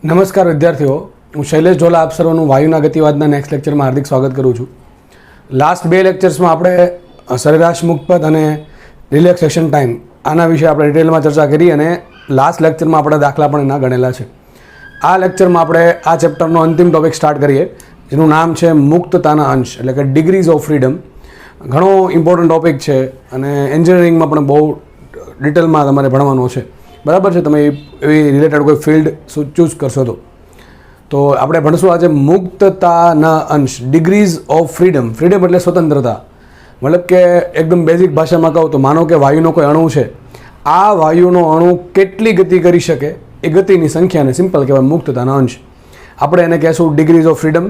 નમસ્કાર વિદ્યાર્થીઓ, હું શૈલેષ ઝોલા આપ સર્વનું વાયુના ગતિવાદના નેક્સ્ટ લેક્ચરમાં હાર્દિક સ્વાગત કરું છું. લાસ્ટ બે લેક્ચર્સમાં આપણે સરેરાશ મુક્તપદ અને રિલેક્સેશન ટાઈમ આના વિશે આપણે ડિટેલમાં ચર્ચા કરી અને લાસ્ટ લેક્ચરમાં આપણે દાખલા પણ એના ગણેલા છે. આ લેક્ચરમાં આપણે આ ચેપ્ટરનો અંતિમ ટોપિક સ્ટાર્ટ કરીએ, જેનું નામ છે મુક્તતાના અંશ એટલે કે ડિગ્રીઝ ઓફ ફ્રીડમ. ઘણો ઇમ્પોર્ટન્ટ ટોપિક છે અને એન્જિનિયરિંગમાં પણ બહુ ડિટેલમાં તમારે ભણવાનો છે. બરાબર છે, તમે એવી રિલેટેડ કોઈ ફિલ્ડ ચૂઝ કરશો તો આપણે ભણશું આજે મુક્તતાના અંશ, ડિગ્રીઝ ઓફ ફ્રીડમ. ફ્રીડમ એટલે સ્વતંત્રતા. મતલબ કે એકદમ બેઝિક ભાષામાં કહું તો માનો કે વાયુનો કોઈ અણુ છે, આ વાયુનો અણુ કેટલી ગતિ કરી શકે એ ગતિની સંખ્યાને સિમ્પલ કહેવાય મુક્તતાના અંશ. આપણે એને કહેશું ડિગ્રીઝ ઓફ ફ્રીડમ.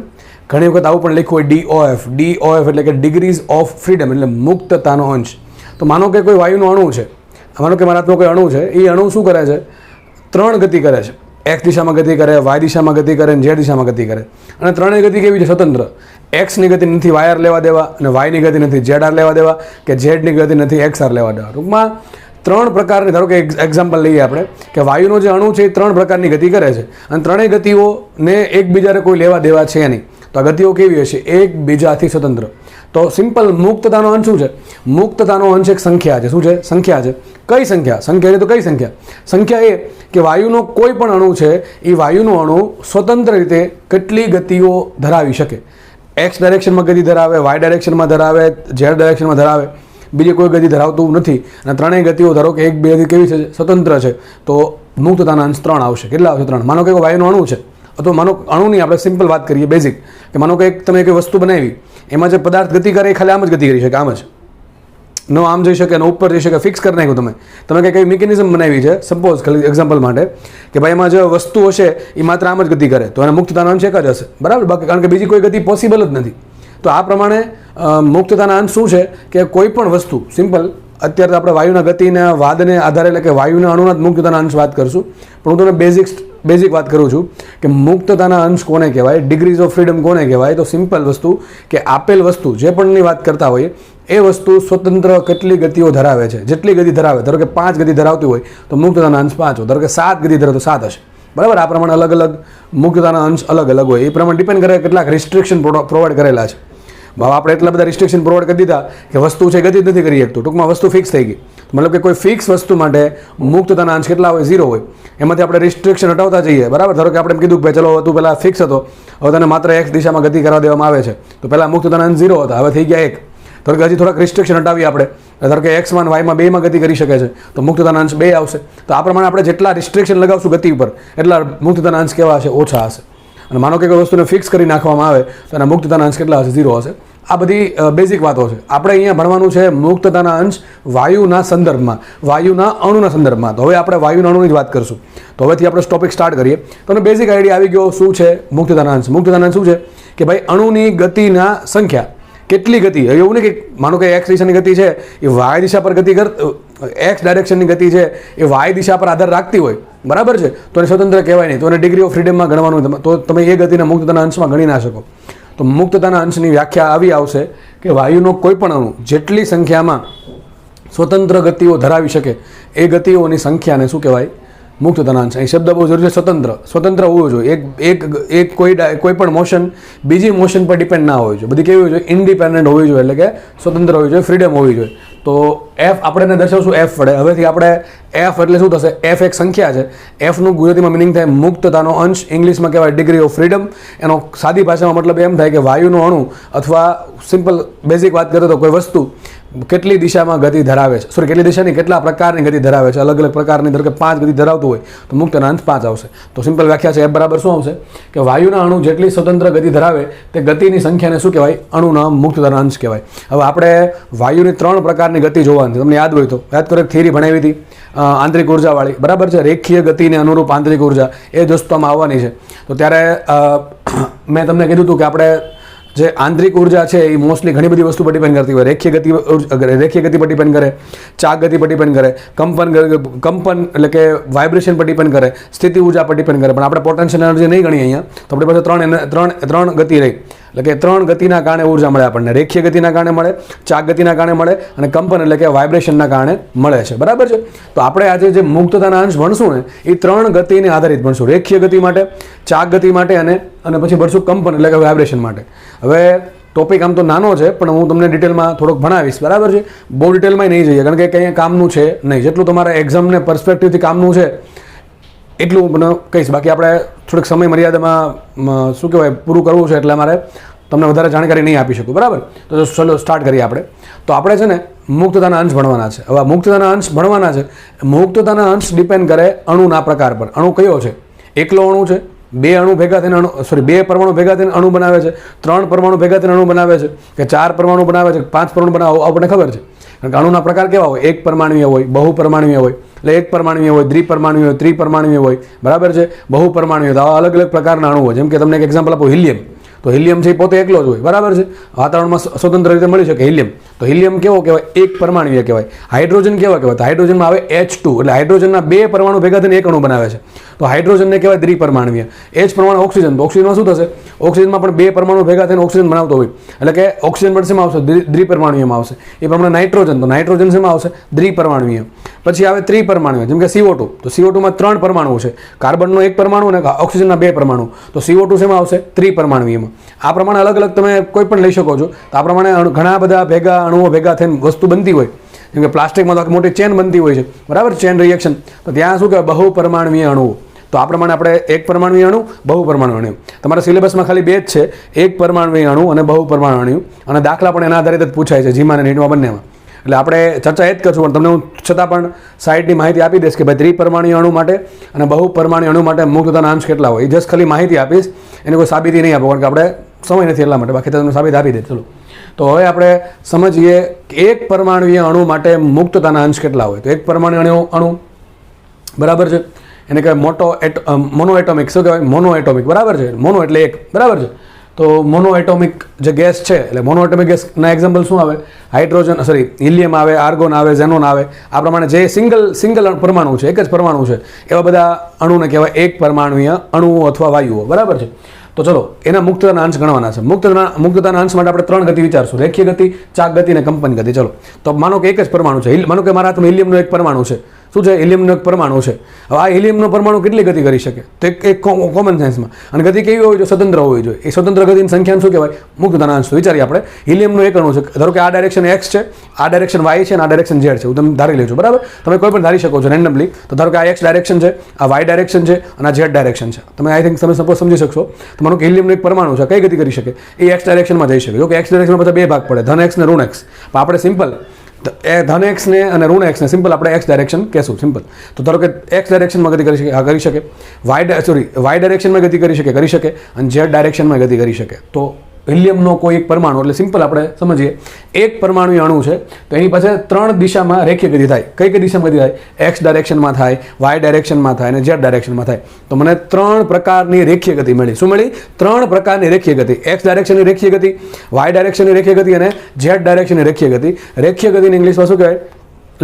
ઘણી વખત આવું પણ લખ્યું હોય DOF એટલે કે ડિગ્રીઝ ઓફ ફ્રીડમ એટલે મુક્તતાનો અંશ. તો માનો કે કોઈ વાયુનો અણુ છે, માનો કે મારા હાથમાં કોઈ અણુ છે, એ અણુ શું કરે છે? ત્રણ ગતિ કરે છે. એક્સ દિશામાં ગતિ કરે, વાય દિશામાં ગતિ કરે અને ઝેડ દિશામાં ગતિ કરે. અને ત્રણેય ગતિ કેવી છે? સ્વતંત્ર. એક્સની ગતિ નથી વાયર લેવા દેવા અને વાયની ગતિ નથી ZR લેવા દેવા કે ઝેડની ગતિ નથી XR લેવા દેવા. ટૂંકમાં ત્રણ પ્રકારની, ધારો કે એક્ઝામ્પલ લઈએ આપણે કે વાયુનો જે અણુ છે એ ત્રણ પ્રકારની ગતિ કરે છે અને ત્રણેય ગતિઓને એકબીજાને કોઈ લેવા દેવા છે નહીં. તો આ ગતિઓ કેવી હશે? એકબીજાથી સ્વતંત્ર. તો સિમ્પલ મુક્તતાનો અંશ શું છે? મુક્તતાનો અંશ એક સંખ્યા છે. શું છે? સંખ્યા છે. કઈ સંખ્યા? સંખ્યા છે તો કઈ સંખ્યા? સંખ્યા એ કે વાયુનો કોઈ પણ અણુ છે, એ વાયુનો અણુ સ્વતંત્ર રીતે કેટલી ગતિઓ ધરાવી શકે. એક્સ ડાયરેક્શનમાં ગતિ ધરાવે, વાય ડાયરેક્શનમાં ધરાવે, ઝેડ ડાયરેક્શનમાં ધરાવે, બીજી કોઈ ગતિ ધરાવતું નથી. અને ત્રણેય ગતિઓ ધારો કે એક બેથી કેવી છે? સ્વતંત્ર છે. તો મુક્તતાના અંશ 3 આવશે. કેટલા આવશે? 3. માનો કે વાયુનો અણુ છે, અથવા માનો અણુની આપણે સિમ્પલ વાત કરીએ, બેઝિક, કે માનો કે તમે એક વસ્તુ બનાવી, એમાં જે પદાર્થ ગતિ કરે એ ખાલી આમ જ ગતિ કરી શકે, આમ જ ન આમ જઈ શકે, ન ઉપર જઈ શકે, ફિક્સ કરી નાખ્યું. તમે કંઈક એવી મિકેનિઝમ બનાવી છે, સપોઝ ખાલી એક્ઝામ્પલ માટે, કે ભાઈ એમાં જે વસ્તુ હશે એ માત્ર આમ જ ગતિ કરે, તો એને મુક્તતાનો અંશ એક જ હશે. બરાબર? બાકી કારણ કે બીજી કોઈ ગતિ પોસિબલ જ નથી. તો આ પ્રમાણે મુક્તતાના અંશ શું છે કે કોઈ પણ વસ્તુ સિમ્પલ, અત્યારે તો આપણે વાયુના ગતિના વાદને આધારે એટલે કે વાયુના અણુના જ મુક્તતાના અંશ વાત કરશું, પણ હું તમને બેઝિક વાત કરું છું કે મુક્તતાના અંશ કોને કહેવાય, ડિગ્રીઝ ઓફ ફ્રીડમ કોને કહેવાય. તો સિમ્પલ વસ્તુ કે આપેલ વસ્તુ જે પણની વાત કરતા હોઈએ એ વસ્તુ સ્વતંત્ર કેટલી ગતિઓ ધરાવે છે, જેટલી ગતિ ધરાવે, ધારો કે 5 ગતિ ધરાવતી હોય તો મુક્તતાના અંશ 5 હોય, ધારો કે 7 ગતિ ધરાવે તો 7 હશે. બરાબર? આ પ્રમાણે અલગ અલગ મુક્તતાના અંશ અલગ અલગ હોય. એ પ્રમાણે ડિપેન્ડ કરે કેટલાક રિસ્ટ્રિક્શન પ્રોવાઈડ કરેલા છે. ભાવ આપણે એટલા બધા રિસ્ટ્રિક્શન પ્રોવાઈડ કરી દીધા કે વસ્તુ છે ગતિ જ નથી કરી શકતું. ટૂંકમાં વસ્તુ ફિક્સ થઈ ગઈ. મતલબ કે કોઈ ફિક્સ વસ્તુ માટે મુક્તતાના અંશ કેટલા હોય? 0 હોય. એમાંથી આપણે રિસ્ટ્રિક્શન હટાવતા જઈએ. બરાબર? ધારો કે આપણે કીધું કે ચલો તું પહેલાં ફિક્સ હતો, હવે તને માત્ર X દિશામાં ગતિ કરવા દેવામાં આવે છે, તો પહેલાં મુક્તતાના અંશ 0 હતા, હવે થઈ ગયા 1. ધારો કે હજી થોડાક રિસ્ટ્રિક્શન હટાવીએ આપણે, ધારો કે X1 વાયમાં બેમાં ગતિ કરી શકે છે, તો મુક્તતાના અંશ 2 આવશે. તો આ પ્રમાણે આપણે જેટલા રિસ્ટ્રિક્શન લગાવશું ગતિ ઉપર એટલા મુક્તતાના અંશ કેવા હશે? ઓછા હશે. અને માનો કે કોઈ વસ્તુને ફિક્સ કરી નાખવામાં આવે તો એના મુક્તતાના અંશ કેટલા હશે? 0 હશે. આ બધી બેઝિક વાતો છે. આપણે અહીંયા ભણવાનું છે મુક્તતાના અંશ વાયુના સંદર્ભમાં, વાયુના અણુના સંદર્ભમાં. તો હવે આપણે વાયુના અણુની જ વાત કરશું. તો હવેથી આપણે ટોપિક સ્ટાર્ટ કરીએ. તમને બેઝિક આઈડિયા આવી ગયો શું છે મુક્તતાના અંશ. મુક્તતાના અંશ શું છે કે ભાઈ અણુની ગતિના સંખ્યા, કેટલી ગતિ. એવું નહીં કે માનો કે એક્સ દિશાની ગતિ છે એ વાય દિશા પર ગતિ એક્સ ડાયરેક્શનની ગતિ છે એ વાય દિશા પર આધાર રાખતી હોય, બરાબર છે, તો એને સ્વતંત્ર કહેવાય નહીં. તો એને ડિગ્રી ઓફ ફ્રીડમમાં ગણવાનું, તો તમે એ ગતિના મુક્તતાના અંશમાં ગણી ના શકો. તો મુક્તતાના અંશની વ્યાખ્યા આવી આવશે કે વાયુનો કોઈ પણ અણુ જેટલી સંખ્યામાં સ્વતંત્ર ગતિઓ ધરાવી શકે એ ગતિઓની સંખ્યાને શું કહેવાય? મુક્તતાના અંશ. અહીં શબ્દ બહુ જરૂરી છે, સ્વતંત્ર હોવું જોઈએ. એક કોઈ પણ મોશન બીજી મોશન પર ડિપેન્ડ ના હોવી જોઈએ. બધી કેવી હોવી જોઈએ? ઇન્ડિપેન્ડન્ટ હોવી જોઈએ, એટલે કે સ્વતંત્ર હોવી જોઈએ, ફ્રીડમ હોવી જોઈએ. તો F આપણે એને દર્શાવશું F વડે. હવેથી આપણે F એટલે શું થશે? F એક સંખ્યા છે. Fનું ગુજરાતીમાં મિનિંગ થાય મુક્તતાનો અંશ, ઇંગ્લિશમાં કહેવાય ડિગ્રી ઓફ ફ્રીડમ. એનો સાદી ભાષામાં મતલબ એમ થાય કે વાયુનો અણુ અથવા સિમ્પલ બેઝિક વાત કરીએ તો કોઈ વસ્તુ કેટલી દિશામાં ગતિ ધરાવે છે, કેટલી દિશાની કેટલા પ્રકારની ગતિ ધરાવે છે, અલગ અલગ પ્રકારની, ધારો કે 5 ગતિ ધરાવતું હોય તો મુક્તતાના અંશ 5 આવશે. તો સિમ્પલ વ્યાખ્યા છે F બરાબર શું આવશે કે વાયુના અણુ જેટલી સ્વતંત્ર ગતિ ધરાવે તે ગતિની સંખ્યાને શું કહેવાય? અણુના મુક્તતાના અંશ કહેવાય. હવે આપણે વાયુની 3 પ્રકારની ગતિ જોવાની છે. તમને યાદ હોય તો યાદ કરો, એક થિયરી ભણાવી હતી આંતરિક ઉર્જાવાળી, બરાબર છે, રેખીય ગતિને અનુરૂપ આંતરિક ઉર્જા, એ જ વસ્તુ આમાં આવવાની છે. તો ત્યારે મેં તમને કીધું હતું કે આપણે જે આંતરિક ઉર્જા છે એ મોસ્ટલી ઘણી બધી વસ્તુ પર ડિપેન્ડ કરતી હોય. રેખીય ગતિ પર ડિપેન્ડ કરે, ચાક ગતિ પર ડિપેન્ડ કરે, કંપન એટલે કે વાઇબ્રેશન પર ડિપેન્ડ કરે, સ્થિતિ ઉર્જા પર ડિપેન્ડ કરે. પણ આપણે પોટેન્શિયલ એનર્જી નહીં ગણીએ અહીંયા, તો આપણી પાસે ત્રણ ગતિ રહી. એટલે કે 3 ગતિના કારણે ઉર્જા મળે આપણને. રેખીય ગતિના કારણે મળે, ચાક ગતિના કારણે મળે અને કંપન એટલે કે વાઇબ્રેશનના કારણે મળે છે. બરાબર છે. તો આપણે આજે જે મુક્તતાના અંશ ભણશું ને એ 3 ગતિને આધારિત ભણશું. રેખીય ગતિ માટે, ચાક ગતિ માટે અને પછી ભણશું કંપન એટલે કે વાઇબ્રેશન માટે. હવે ટોપિક આમ તો નાનો છે પણ હું તમને ડિટેલમાં થોડોક ભણાવીશ. બરાબર છે. બહુ ડિટેલમાં નહીં જઈએ કારણ કે કંઈ કામનું છે નહીં. જેટલું તમારા એક્ઝામને પર્સપેક્ટિવથી કામનું છે એટલું મને કહીશ. બાકી આપણે થોડીક સમય મર્યાદામાં શું કહેવાય પૂરું કરવું છે એટલે અમારે તમને વધારે જાણકારી નહીં આપી શકું. બરાબર. તો ચલો સ્ટાર્ટ કરીએ આપણે. તો આપણે છે ને મુક્તતાના અંશ ભણવાના છે. હવે મુક્તતાના અંશ ભણવાના છે. મુક્તતાના અંશ ડિપેન્ડ કરે અણુના પ્રકાર પર. અણુ કયો છે? એકલો અણુ છે, 2 અણુ ભેગા થઈને 2 પરમાણુ ભેગા થઈને અણુ બનાવે છે, 3 પરમાણુ ભેગા થઈને અણુ બનાવે છે, કે 4 પરમાણુ બનાવે છે, 5 પરમાણુ બનાવે, આપણને ખબર છે. કારણ કે અણુના પ્રકાર કેવા હોય? એક પરમાણુય હોય, બહુપરમાણુય હોય. એટલે એક પરમાણુય હોય, દ્વિપરમાણુય હોય, ત્રિપરમાણુય હોય. બરાબર છે. બહુપરમાણુય હોય. આવા અલગ અલગ પ્રકારના અણુ હોય. જેમ કે તમને એક એક્ઝામ્પલ આપો, હિલિયમ. તો હિલિયમ છે એ પોતે એકલો જ હોય. બરાબર છે. વાતાવરણમાં સ્વતંત્ર રીતે મળી શકે હિલિયમ. તો હિલિયમ કેવો કહેવાય? એક પરમાણુય કહેવાય. હાઇડ્રોજન કેવા કહેવાય? તો હાઇડ્રોજનમાં આવે H2 એટલે હાઇડ્રોજનના 2 પરમાણુ ભેગા થઈને એક અણુ બનાવે છે. તો હાઇડ્રોજનને કહેવાય દ્વિપરમાણુય. એ જ પ્રમાણે ઓક્સિજન. તો ઓક્સિજનમાં શું થશે? ઓક્સિજનમાં પણ 2 પરમાણુ ભેગા થઈને ઓક્સિજન બનાવતો હોય. એટલે કે ઓક્સિજન પણ શેમાં આવશે? દ્વિપરમાણુયમાં આવશે. એ પ્રમાણે નાઇટ્રોજન. તો નાઇટ્રોજન શેમાં આવશે? દ્વિપરમાણુય. પછી આવે ત્રિપરમાણુય. જેમ કે CO2. તો CO2માં 3 પરમાણુ છે. કાર્બનનો 1 પરમાણુ અને ઓક્સિજનના 2 પરમાણુ. તો CO2 શેમાં આવશે? ત્રિપરમાણુયમાં. આ પ્રમાણે અલગ અલગ તમે કોઈ પણ લઈ શકો છો. તો આ પ્રમાણે ઘણા બધા ભેગા અણુઓ ભેગા થઈને વસ્તુ બનતી હોય. જેમ કે પ્લાસ્ટિકમાં તો મોટી ચેન બનતી હોય છે. બરાબર. Chain reaction. તો ત્યાં શું કહેવાય? બહુપરમાણુય અણુઓ. તો આ પ્રમાણે આપણે એક પરમાણુય અણુ, બહુપરમાણુ અણુ. તમારા સિલેબસમાં ખાલી 2 જ છે, એક પરમાણુય અણુ અને બહુપરમાણુ અણુ. અને દાખલા પણ એના આધારિત જ પૂછાય છે જીમા અને નીટમાં બંનેમાં. એટલે આપણે ચર્ચા એ જ કરશું પણ તમને હું છતાં પણ સાઈડની માહિતી આપી દઈશ કે ભાઈ ત્રિપરમાણુય અણુ માટે અને બહુપરમાણુય અણુ માટે મુક્તતાના અંશ કેટલા હોય. એ જસ્ટ ખાલી માહિતી આપીશ, એની કોઈ સાબિતી નહીં આપો કારણ કે આપણે સમય નથી એટલા માટે. બાકી તમને સાબિત આપી દે. ચલો તો હવે આપણે સમજીએ કે એક પરમાણુય અણુ માટે મુક્તતાના અંશ કેટલા હોય. તો એક પરમાણુ અણુ બરાબર છે એને કહેવાય મોનો એટોમિક. શું કહેવાય? Mono atomic. બરાબર છે. મોનો એટલે એક. બરાબર છે. તો મોનો એટોમિક જે ગેસ છે એટલે મોનો એટોમિક ગેસના એક્ઝામ્પલ શું આવે? હાઇડ્રોજન હિલિયમ આવે, આર્ગોન આવે, ઝેનોન આવે. આ પ્રમાણે જે સિંગલ પરમાણુ છે, એક જ પરમાણુ છે, એવા બધા અણુને કહેવાય એક પરમાણુય અણુઓ અથવા વાયુઓ. બરાબર છે. તો ચલો એના મુક્તતાના અંશ ગણવાના છે. મુક્તતાના અંશ માટે આપણે 3 ગતિ વિચારશું: રેખીય ગતિ, ચાક ગતિ અને કંપન ગતિ. ચલો તો માનો કે એક જ પરમાણુ છે. માનો કે મારા હાથમાં હિલિયમનો એક પરમાણુ છે. શું છે? હિલિયમનો એક પરમાણુ છે. હવે આ હિલિયમનો પરમાણુ કેટલી ગતિ કરી શકે? તો એક કોમન સેન્સમાં. અને ગતિ કેવી હોવી જોઈએ? સ્વતંત્ર હોવી જોઈએ. એ સ્વતંત્ર ગતિની સંખ્યાને શું કહેવાય? મુક્તતાના અંશ. વિચારીએ આપણે હિલિયમનો એક અણુ છે. ધારો કે આ ડાયરેક્શન x છે, આ ડાયરેક્શન y છે અને આ ડાયરેક્શન z છે. હું તમે ધારી લેજો. બરાબર. તમે કોઈ પણ ધારી શકો છો રેન્ડમલી. તો ધારો કે આ x ડાયરેક્શન છે, આ y ડાયરેક્શન છે અને આ z ડાયરેક્શન છે. તમે આઈ થિંક તમે સપોઝ સમજી શકશો. તો માનો કે હિલિયમનો એક પરમાણુ છે. કઈ ગતિ કરી શકે? એ x ડાયરેક્શનમાં જઈ શકે. જો કે x ડાયરેક્શનમાં બધા 2 ભાગ પડે, ધન x ને ઋણ x. પણ આપણે સિમ્પલ ધન એક્સ ને અને ઋણ એક્સ ને સિમ્પલ આપણે એક્સ ડાયરેક્શન કહેશું. સિમ્પલ. તો ધારો કે એક્સ ડાયરેક્શનમાં ગતિ કરી શકે. હા, કરી શકે. વાય ડાયરેક્શનમાં ગતિ કરી શકે અને ઝેડ ડાયરેક્શનમાં ગતિ કરી શકે. તો હિલિયમનો કોઈ એક પરમાણુ એટલે સિમ્પલ આપણે સમજીએ એક પરમાણુય અણુ છે તો એની પાસે 3 દિશામાં રેખીય ગતિ થાય. કઈ દિશામાં ગતિ થાય? એક્સ ડાયરેક્શનમાં થાય, વાય ડાયરેક્શનમાં થાય અને ઝેડ ડાયરેક્શનમાં થાય. તો મને 3 પ્રકારની રેખીય ગતિ મળી. શું મળી? 3 પ્રકારની રેખીય ગતિ. એક્સ ડાયરેક્શનની રેખીય ગતિ, વાય ડાયરેક્શનની રેખીય ગતિ અને ઝેડ ડાયરેક્શનની રેખીય ગતિ. રેખીય ગતિની ઇંગ્લિશમાં શું કહેવાય?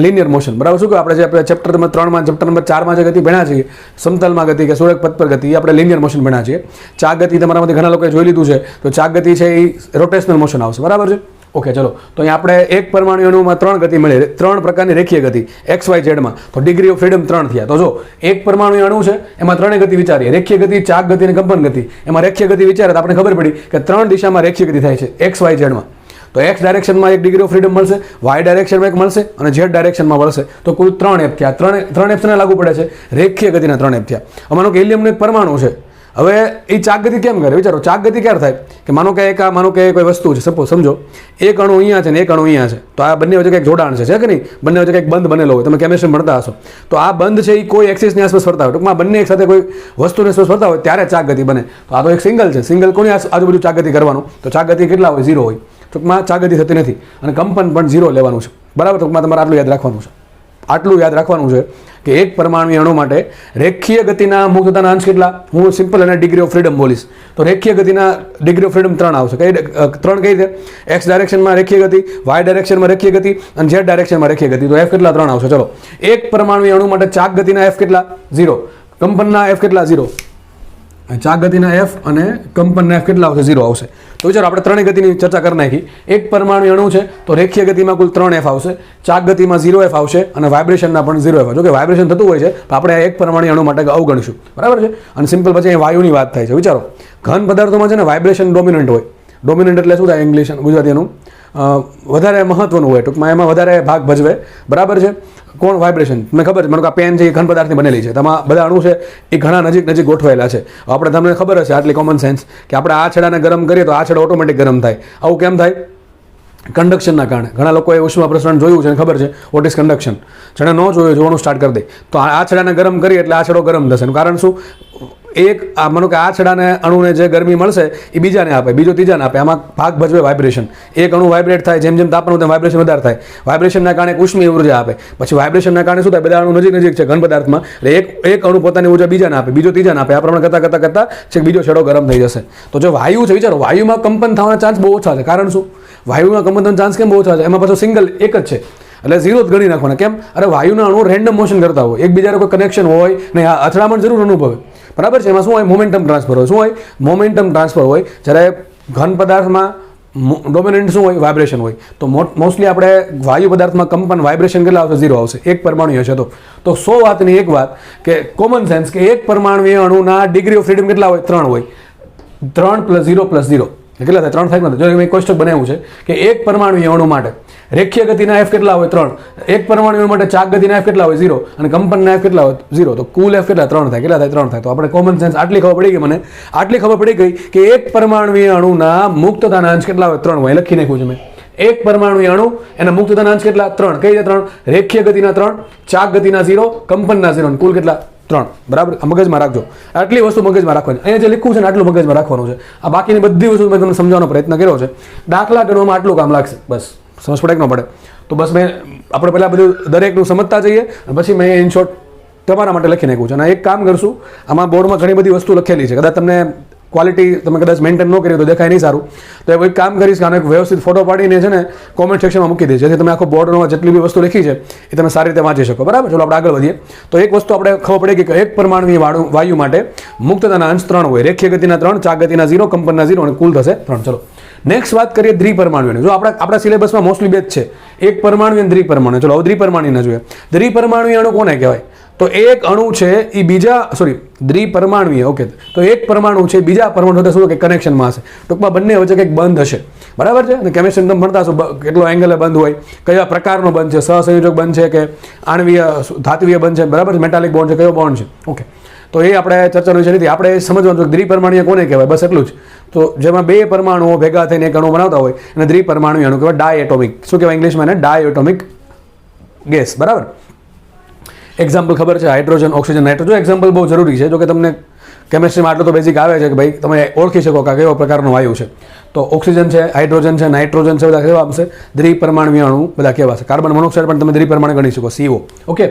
Linear motion. બરાબર. શું કહે? આપણે ચેપ્ટર નંબર 3 ચેપ્ટર નંબર 4 જે ગતિ ભણ્યા છીએ, સમતલમાં ગતિ કે સૂર્ય પથ પર ગતિ, આપણે લિનિયર મોશન ભણ્યા છીએ. ચાક ગતિ તમારામાંથી ઘણા લોકોએ જોઈ લીધું છે. તો ચાક ગતિ છે એ રોટેશનલ મોશન આવશે. બરાબર છે. ઓકે, ચલો તો અહીંયા આપણે એક પરમાણુ અણુમાં 3 ગતિ મળે, 3 પ્રકારની રેખીય ગતિ એક્સ વાય ઝેડમાં. તો ડિગ્રી ઓફ ફ્રીડમ 3 થયા. તો જો એક પરમાણુ અણુ છે એમાં 3 ગતિ વિચારીએ, રેખીય ગતિ, ચાક ગતિ અને કંપન ગતિ. એમાં રેખીય ગતિ વિચારે તો આપણે ખબર પડી કે 3 દિશામાં રેખીય ગતિ થાય છે એક્સ વાય ઝેડમાં. તો એક્સ ડાયરેક્શનમાં 1 ડિગ્રી ઓફ ફ્રીડમ મળશે, વાય ડાયરેક્શનમાં 1 મળશે અને ઝેડ ડાયરેક્શનમાં મળશે. તો કુલ 3 એફ થયા. 3 એફ ને લાગુ પડે છે રેખીય ગતિના 3 એફ થયા. માનો કે હિલિયમનો એક પરમાણુ છે. હવે એ ચાક ગતિ કેમ કરે? વિચારો, ચાક ગતિ ક્યારે થાય? કે માનો કે કોઈ વસ્તુ છે, સપોઝ સમજો એક અણુ અહીંયા છે ને એક અણુ અહીંયા છે. તો આ બંને વચ્ચે કંઈક જોડાણ છે કે નહીં? બંને વચ્ચે કંઈક બંધ બનેલો હોય. તમે કેમિસ્ટ્રી ભણતા હશો. તો આ બંધ છે એ કોઈ એક્સિસની આસપાસ ફરતા હોય. ટૂંકમાં બંને એક સાથે કોઈ વસ્તુની આસપાસ ફરતા હોય ત્યારે ચાક ગતિ બને. તો આ તો એક સિંગલ છે. સિંગલ કોની આજુબાજુ ચાક ગતિ કરવાનું? તો ચાક ગતિ કેટલા હોય? 0 હોય. ટૂંકમાં ચાક ગતિ થતી નથી અને કંપન પણ 0 લેવાનું છે. બરાબર. ટૂંકમાં તમારે આટલું યાદ રાખવાનું છે કે એક પરમાણુ અણુ માટે રેખીય ગતિના મુક્તતાના અંશ કેટલા? હું સિમ્પલ અને ડિગ્રી ઓફ ફ્રીડમ બોલીશ. તો રેખીય ગતિના ડિગ્રી ઓફ ફ્રીડમ 3 આવશે. કઈ રીતે? એક્સ ડાયરેક્શનમાં રેખીય ગતિ, વાય ડાયરેક્શનમાં રેખીય ગતિ અને ઝેડ ડાયરેક્શનમાં રેખીય ગતિ. તો એફ કેટલા? 3 આવશે. ચલો, એક પરમાણુ અણુ માટે ચાક ગતિના એફ કેટલા? 0. કંપનના એફ કેટલા? 0. ચાક ગતિના એફ અને કંપનના એફ કેટલા આવશે? 0 આવશે. તો વિચારો આપણે ત્રણેય ગતિની ચર્ચા કરી નાખી. એક પરમાણુ અણુ છે તો રેખીય ગતિમાં કુલ 3 એફ આવશે, ચાક ગતિમાં 0 એફ આવશે અને વાઇબ્રેશનના પણ 0 એફ આવશે. જો કે વાઇબ્રેશન થતું હોય છે તો આપણે એક પરમાણુ અણુ માટે અવગણીશું, બરાબર છે. અને સિમ્પલ પછી અહીં વાયુની વાત થાય છે. વિચારો ઘન પદાર્થોમાં છે ને વાઇબ્રેશન ડોમિનન્ટ હોય. ડોમિનન્ટ એટલે શું થાય ઇંગ્લિશ ગુજરાતીનું? વધારે મહત્વનું હોય, ટૂંકમાં એમાં વધારે ભાગ ભજવે, બરાબર છે. કોણ? વાઇબ્રેશન. તમને ખબર છે, માનો કે આ પેન છે એ ઘન પદાર્થની બનેલી છે, તેમાં બધા અણુ છે એ ઘણા નજીક ગોઠવાયેલા છે. આપણે તમને ખબર હશે આટલી કોમન સેન્સ કે આપણે આ છેડાને ગરમ કરીએ તો આ છેડો ઓટોમેટિક ગરમ થાય. આવું કેમ થાય? કંડક્શનના કારણે. ઘણા લોકોએ ઉષ્મા પ્રસરણ જોયું છે, ખબર છે વોટ ઇઝ કંડક્શન. જેને ન જોયું જોવાનું સ્ટાર્ટ કરી દે તો આ છેડાને ગરમ કરીએ એટલે આ છેડો ગરમ થશે. એનું કારણ શું? એક માનો કે આ છેડાને અણુને જે ગરમી મળશે એ બીજાને આપે, બીજો ત્રીજાને આપે. આમાં ભાગ ભજવે વાઇબ્રેશન. એક અણુ વાઇબ્રેટ થાય, જેમ જેમ તાપમાન તેમ વાઇબ્રેશન વધારે થાય. વાઇબ્રેશનના કારણે ઉષ્મીય ઉર્જા આપે. પછી વાઇબ્રેશનના કારણે શું થાય? બધા અણુ નજીક છે ઘન પદાર્થમાં, એટલે એક અણુ પોતાની ઉર્જા બીજાને આપે, બીજો ત્રીજાને આપે. આ પ્રમાણે કરતા છે બીજો છેડો ગરમ થઈ જશે. તો જો વાયુ છે, વિચારો વાયુમાં કંપન થવાના ચાન્સ બહુ ઓછા છે. કારણ શું? વાયુમાં કંપન થવાના ચાન્સ કેમ બહુ ઓછા છે? એમાં પાછો સિંગલ એક જ છે એટલે 0 જ ગણી નાખવાના. કેમ? અરે વાયુના અણુ રેન્ડમ મોશન કરતા હોય, એકબીજાનો કોઈ કનેક્શન હોય નહીં, અથડામણ જરૂર અનુભવે, બરાબર છે. એમાં શું હોય? મોમેન્ટમ ટ્રાન્સફર હોય. શું હોય? મોમેન્ટમ ટ્રાન્સફર હોય. જ્યારે ઘન પદાર્થમાં ડોમિનન્ટ શું હોય? વાઇબ્રેશન હોય. તો મોસ્ટલી આપણે વાયુ પદાર્થમાં કંપન વાઇબ્રેશન કેટલા આવશે? 0 આવશે. એક પરમાણુ હશે તો 100 વાતની એક વાત કે કોમન સેન્સ કે એક પરમાણુ અણુના ડિગ્રી ઓફ ફ્રીડમ કેટલા હોય? 3 હોય. 3 + 0 + 0 કેટલા થાય? 3 થાય. જો મેં કોષ્ટક બનાવ્યું છે કે એક પરમાણુ અણુ માટે રેખીય ગતિના એફ કેટલા હોય? 3. એક પરમાણુ માટે ચાક ગતિના એફ કેટલા હોય? 0. અને કંપનના એફ કેટલા હોય? 0. તો કુલ એફ કેટલા? 3 થાય. કેટલા થાય? 3 થાય. તો આપણે કોમન સેન્સ આટલી ખબર પડી ગઈ. મને આટલી ખબર પડી ગઈ કે એક પરમાણુ અણુના મુક્તતાના અંશ કેટલા હોય? 3 હોય. લખી નાખ્યું છે મેં. એક પરમાણુ અણુ એના મુક્તતાના અંશ કેટલા? 3. કઈ રીતે 3? રેખીય ગતિના 3, ચાક ગતિના 0, કંપનના 0. કુલ કેટલા? 3. બરાબર. આ મગજમાં રાખજો. આટલી વસ્તુ મગજમાં રાખવાની. અહીંયા જે લખ્યું છે ને આટલું મગજમાં રાખવાનું છે. આ બાકીની બધી વસ્તુ મેં તમને સમજાવવાનો પ્રયત્ન કર્યો છે. દાખલા ગણવામાં આટલું કામ લાગશે, બસ. સમજ પડે કે ન પડે? તો બસ મેં આપણે પહેલાં બધું દરેકનું સમજતા જઈએ અને પછી મેં ઇન શોર્ટ તમારા માટે લખી નાખ્યું છે. અને એક કામ કરશું, આમાં બોર્ડમાં ઘણી બધી વસ્તુ લખેલી છે, કદાચ તમને ક્વોલિટી તમે કદાચ મેન્ટેન ન કરી તો દેખાય નહીં સારું. તો એક કામ કરીશ કે આનો એક વ્યવસ્થિત ફોટો પાડીને છે ને કોમેન્ટ સેક્શનમાં મૂકી દઈશ, જેથી તમે આખો બોર્ડમાં જેટલી બી વસ્તુ લખી છે એ તમે સારી રીતે વાંચી શકો, બરાબર. ચલો આપણે આગળ વધીએ. તો એક વસ્તુ આપણે ખબર પડે કે એક પરમાણુ વાયુ માટે મુક્તતાના અંશ 3 હોય, રેખીય ગતિના 3, ચાક ગતિના 0, કંપનના 0 અને કુલ થશે 3. ચલો નેક્સ્ટ વાત કરીએ દ્વિપરમાણુની. જો આપણા સિલેબસમાં મોસ્ટલી બે જ છે, એક પરમાણુ અને દ્વિપરમાણુ. ચલો હવે દ્વિપરમાણુને જોઈએ. દ્વિપરમાણુ અણુ કોને કહેવાય? તો એક અણુ છે એ બીજા દ્વિપરમાણુય, ઓકે. તો એક પરમાણુ છે બીજા પરમાણુ સાથે શું કે કનેક્શનમાં હશે, ટૂંકમાં બંને વચ્ચે કંઈક બંધ હશે, બરાબર છે. અને કેમિસ્ટ્રી તમે ભણતા હશો કેટલો એંગલે બંધ હોય, કયા પ્રકારનો બંધ છે, સહસંયોજક બંધ છે કે આણવીય ધાત્વીય બંધ છે, બરાબર છે, મેટાલિક બોન્ડ છે, કયો બોન્ડ છે, ઓકે. તો એ આપણે ચર્ચાનો વિષય નથી. આપણે સમજવાનું કે દ્વિપરમાણુય કોને કહેવાય, બસ એટલું જ. તો જેમાં બે પરમાણુઓ ભેગા થઈને એક અણુ બનાવતા હોય અને દ્વિપરમાણુય અણુ કહેવાય. ડાયએટોમિક. શું કહેવાય ઇંગ્લિશમાં? એને ડાયએટોમિક ગેસ, બરાબર. એક્ઝામ્પલ ખબર છે? Hydrogen, oxygen, nitrogen. એક્ઝામ્પલ બહુ જરૂરી છે. જો કે તમને કેમિસ્ટ્રીમાં આટલું તો બેઝિક આવે છે કે ભાઈ તમે ઓળખી શકો કે કેવો પ્રકારનો વાયુ છે. તો ઓક્સિજન છે, હાઇડ્રોજન છે, નાઇટ્રોજન છે, બધા કેવા આવશે? દ્વિપરમાણુય અણુ બધા કેવા છે? કાર્બન મોનોક્સાઇડ પણ તમે દ્વિપરમાણુ ગણી શકો, CO, ઓકે.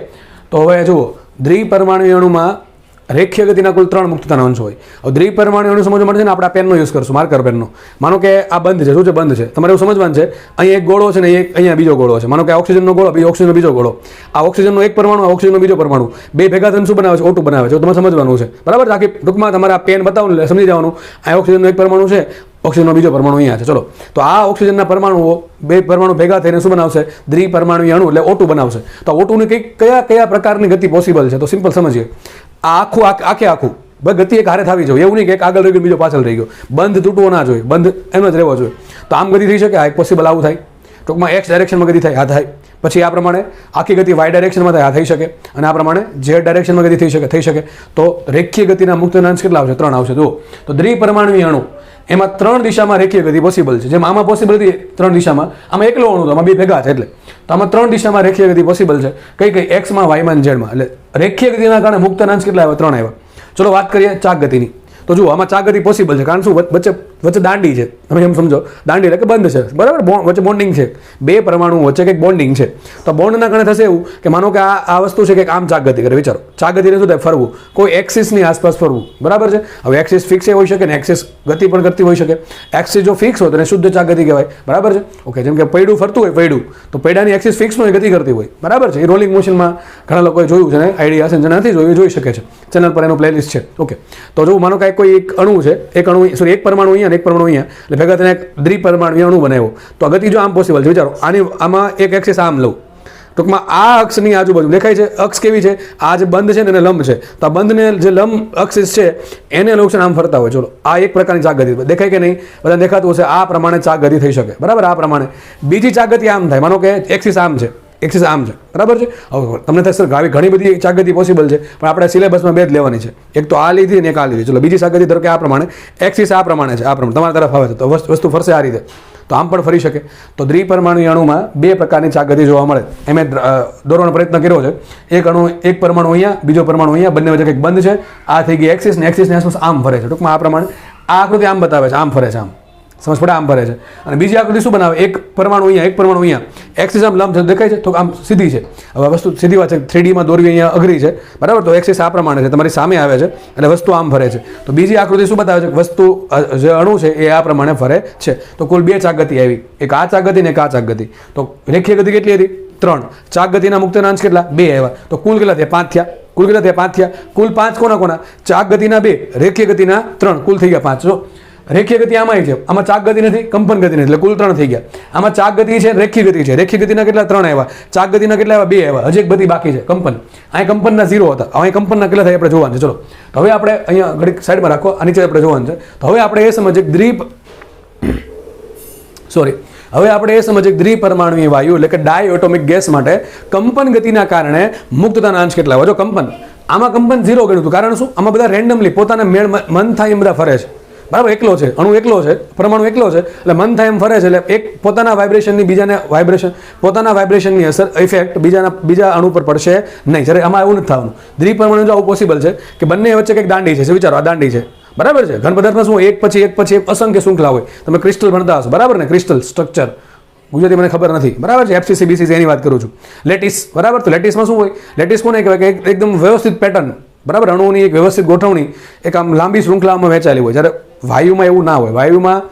તો હવે જુઓ, દ્વિપરમાણુય અણુમાં રેખીય ગતિના કુલ 3 મુક્તતાના અંશ હોય. હવે દ્વિપરમાણુ અણુ સમજવા માટે છે ને આપણે આ પેનનો યુઝ કરશું, માર્કર પેનનો. માનો કે આ બંધ છે. શું છે? બંધ છે. તમારે એવું સમજવાનું છે અહીં એક ગોળો છે ને એક અહીંયા બીજો ગોળો છે. માનો કે ઓક્સિજનનો ગોળો, બીજો ઓક્સિજનનો બીજો ગોળો. આ ઓક્સિજનનો એક પરમાણુ, આ ઓક્સિજનનો બીજો પરમાણુ, બે ભેગા થઈને શું બનાવે છે? O2 બનાવે છે. તમારે સમજવાનું છે, બરાબર. આખી ટૂંકમાં તમારે આ પેન બતાવું સમજી જવાનું. આ ઓક્સિજનનો એક પરમાણુ છે, ઓક્સિજનનો બીજો પરમાણુ અહીંયા છે. ચલો, તો આ ઓક્સિજનના પરમાણુઓ બે પરમાણુ ભેગા થઈને શું બનાવશે? દ્વિપરમાણુય અણુ એટલે O2 બનાવશે. તો O2ની કયા પ્રકારની ગતિ પોસિબલ છે? તો સિમ્પલ સમજીએ. આખું ગતિ એક હારે થવી જોઈએ, એવું નહીં કે એક આગળ રહી ગયો બીજો પાછળ રહી ગયો. બંધ તૂટવો ના જોઈએ, બંધ એમ જ રહેવો જોઈએ. તો આમ ગતિ થઈ શકે? આ એક પોસિબલ આવું થાય. ટૂંકમાં એક્સ ડાયરેક્શનમાં ગતિ થાય, આ થાય. પછી આ પ્રમાણે આખી ગતિ વાય ડાયરેક્શનમાં થાય, આ થઈ શકે. અને આ પ્રમાણે ઝેડ ડાયરેક્શનમાં ગતિ થઈ શકે. તો રેખીય ગતિના મુક્તતાના અંશ કેટલા આવશે? 3 આવશે. જુઓ, તો દ્વિપરમાણુય અણુ એમાં 3 દિશામાં રેખીય ગતિ પોસિબલ છે. જેમ આમાં પોસિબલ હતી 3 દિશામાં, આમાં એકલો અણુ તો આમાં બે ભેગા છે એટલે. તો આમાં 3 દિશામાં રેખીય ગતિ પોસિબલ છે. કઈ એક્સમાં, વાયમાં, ઝેડમાં. એટલે રેખીય ગતિના કારણે મુક્તતાના અંશ કેટલા આવ્યા? 3 આવ્યા. ચલો વાત કરીએ ચાક ગતિની. તો જુઓ, આમાં ચાક ગતિ પોસિબલ છે. કારણ શું? વચ્ચે વચ્ચે દાંડી છે, તમે એમ સમજો દાંડી એટલે કે બંધ છે, બરાબર, વચ્ચે બોન્ડિંગ છે, બે પરમાણુ વચ્ચે કંઈક બોન્ડિંગ છે. તો બોન્ડના કારણે થશે એવું કે માનો કે આ વસ્તુ છે કે આમ ચાક ગતિ કરે, વિચારો ચાક ગતિને શું થાય, ફરવું, કોઈ એક્સિસની આસપાસ ફરવું, બરાબર છે. હવે એક્સિસ ફિક્સ હોઈ શકે ને એક્સિસ ગતિ પણ કરતી હોઈ શકે. એક્સિસ જો ફિક્સ હોય તો એને શુદ્ધ ચાક ગતિ કહેવાય, બરાબર છે. ઓકે, જેમ કે પૈડું ફરતું હોય, પૈડું તો પૈડાની એક્સિસ ફિક્સ હોય, ગતિ કરતી હોય, બરાબર છે. એ રોલિંગ મોશનમાં ઘણા લોકોએ જોયું છે ને, આઈડિયા હશે, જેને નથી જોયું જોઈ શકે છે, ચેનલ પર એનું પ્લેલિસ્ટ છે. ઓકે, તો જો માનો કે કોઈ એક અણુ છે, એક પરમાણુ અહીંયા અને એક પરમાણુ અહીંયા, એટલે ભેગા તેને એક દ્વિપરમાણુ અણુ બનાવ્યો, તો આ ગતિ જો આમ પોસિબલ છે, વિચારો આમાં એક એક્સિસ આમ લઉં, ટૂંકમાં આ અક્ષની આજુબાજુ દેખાય છે, અક્ષ કેવી છે, આ જે બંધ છે ને એને લંબ છે, તો આ બંધને જે લંબ અક્ષિસ છે એને લક્ષણ આમ ફરતા હોય, ચલો આ એક પ્રકારની ચાક ગતિ દેખાય કે નહીં, બધા દેખાતું હશે. આ પ્રમાણે ચાક ગતિ થઈ શકે, બરાબર. આ પ્રમાણે બીજી ચાક ગતિ આમ થાય, માનો કે એક્સિસ આમ છે, એક્સિસ આમ છે, બરાબર છે. હવે તમને થશે સર આવી ઘણી બધી ચાક ગતિ પોસિબલ છે, પણ આપણે સિલેબસમાં બે જ લેવાની છે, એક તો આ લીધી અને એક આ લીધી. ચલો બીજી ચાક ગતિ ધારો કે આ પ્રમાણે એક્સિસ આ પ્રમાણે છે, આ પ્રમાણે તમારા તરફ આવે છે, તો વસ્તુ ફરશે આ રીતે, તો આમ પણ ફરી શકે. તો દ્વિપરમાણુ અણુમાં બે પ્રકારની ચાક ગતિ જોવા મળે, એમ દોરવાનો પ્રયત્ન કર્યો છે. એક પરમાણુ અહીંયા, બીજો પરમાણુ અહીંયા, બંને વચ્ચે કંઈક બંધ છે, આ થઈ ગઈ એક્સિસ ને એક્સિસની આસપાસ આમ ફરે છે, ટૂંકમાં આ પ્રમાણે આ આકૃતિ આમ બતાવે છે, આમ ફરે છે, આમ સમજ પડે, આમ ફરે છે. અને બીજી આકૃતિ શું બનાવે, એક પરમાણુ અહીંયા, એક પરમાણુ અહીંયા, એક્સિસ આમ લંબ છે, દેખાય છે, તો આમ સીધી છે. હવે વસ્તુ સીધી વાત છે, 3Dમાં દોરવી અહીંયા અઘરી છે, બરાબર. તો એક્સિસ આ પ્રમાણે છે, તમારી સામે આવે છે, એટલે વસ્તુ આમ ફરે છે. તો બીજી આકૃતિ શું બતાવે છે, વસ્તુ જે અણુ છે એ આ પ્રમાણે ફરે છે. તો કુલ બે ચાક ગતિ આવી, એક આ ચાક ગતિ ને એક આ ચાક ગતિ. તો રેખીય ગતિ કેટલી હતી, 3. ચાક ગતિના મુક્તના અંશ કેટલા, 2 આવ્યા, તો કુલ કેટલા થયા, 5 થયા. કુલ કેટલા થયા, 5 થયા. કુલ 5 કોના, ચાક ગતિના 2, રેખીય ગતિના 3, કુલ થઈ ગયા 5. જો રેખીય ગતિ આમાં છે, આમાં ચાક ગતિ નથી, કંપન ગતિ નથી, એટલે કુલ 3 થઈ ગયા. આમાં ચાક ગતિ છે, રેખીય ગતિ છે, રેખીય ગતિના કેટલા 3 આવ્યા, ચાક ગતિના કેટલા આવ્યા, 2 આવ્યા, હજી એક ગતિ બાકી છે, કંપન. અહીં કંપનના 0 હતા, અહીં કંપનના કેટલા થાય આપણે જોવાનું છે. ચલો તો હવે આપણે અહીંયા ઘડીક સાઈડમાં રાખો, આ નીચે આપણે જોવાનું છે. તો હવે આપણે એ સમજીએ હવે આપણે એ સમજીએ દ્વિપરમાણુય વાયુ એટલે કે ડાયએટોમિક ગેસ માટે કંપન ગતિના કારણે મુક્તતાના અંશ કેટલા હોય. જો કંપન, આમાં કંપન 0 ગણ્યું હતું, કારણ શું, આમાં બધા રેન્ડમલી પોતાના મન થાય એમ બધા ફરે છે, બરાબર. એકલો છે, અણુ એકલો છે, પરમાણુ એકલો છે, એટલે મન થાય એમ ફરે છે, એટલે એક પોતાના વાઇબ્રેશનની બીજાને પોતાના વાઇબ્રેશનની અસર ઇફેક્ટ બીજા અણુ પર પડશે નહીં. જ્યારે આમાં એવું નથી થવાનું. દ્વિપરમાણુ જો આવું પોસિબલ છે કે બંને વચ્ચે કંઈક દાંડી છે, વિચારો આ દાંડી છે, બરાબર છે. ઘન પદાર્થમાં શું એક પછી એક અસંખ્ય શૃંખલા હોય, તમે ક્રિસ્ટલ ભણતા હશો, બરાબર ને, ક્રિસ્ટલ સ્ટ્રક્ચર ગુજરાતી મને ખબર નથી, બરાબર છે, FCC BCC એની વાત કરું છું. લેટિસ, બરાબર. તો લેટિસમાં શું હોય, લેટિસ કોને કહેવાય કે એકદમ વ્યવસ્થિત પેટર્ન, બરાબર, અણુઓની એક વ્યવસ્થિત ગોઠવણી એક આમ લાંબી શૃંખલામાં વહેંચાયેલી હોય. જ્યારે વાયુમાં એવું ના હોય, વાયુમાં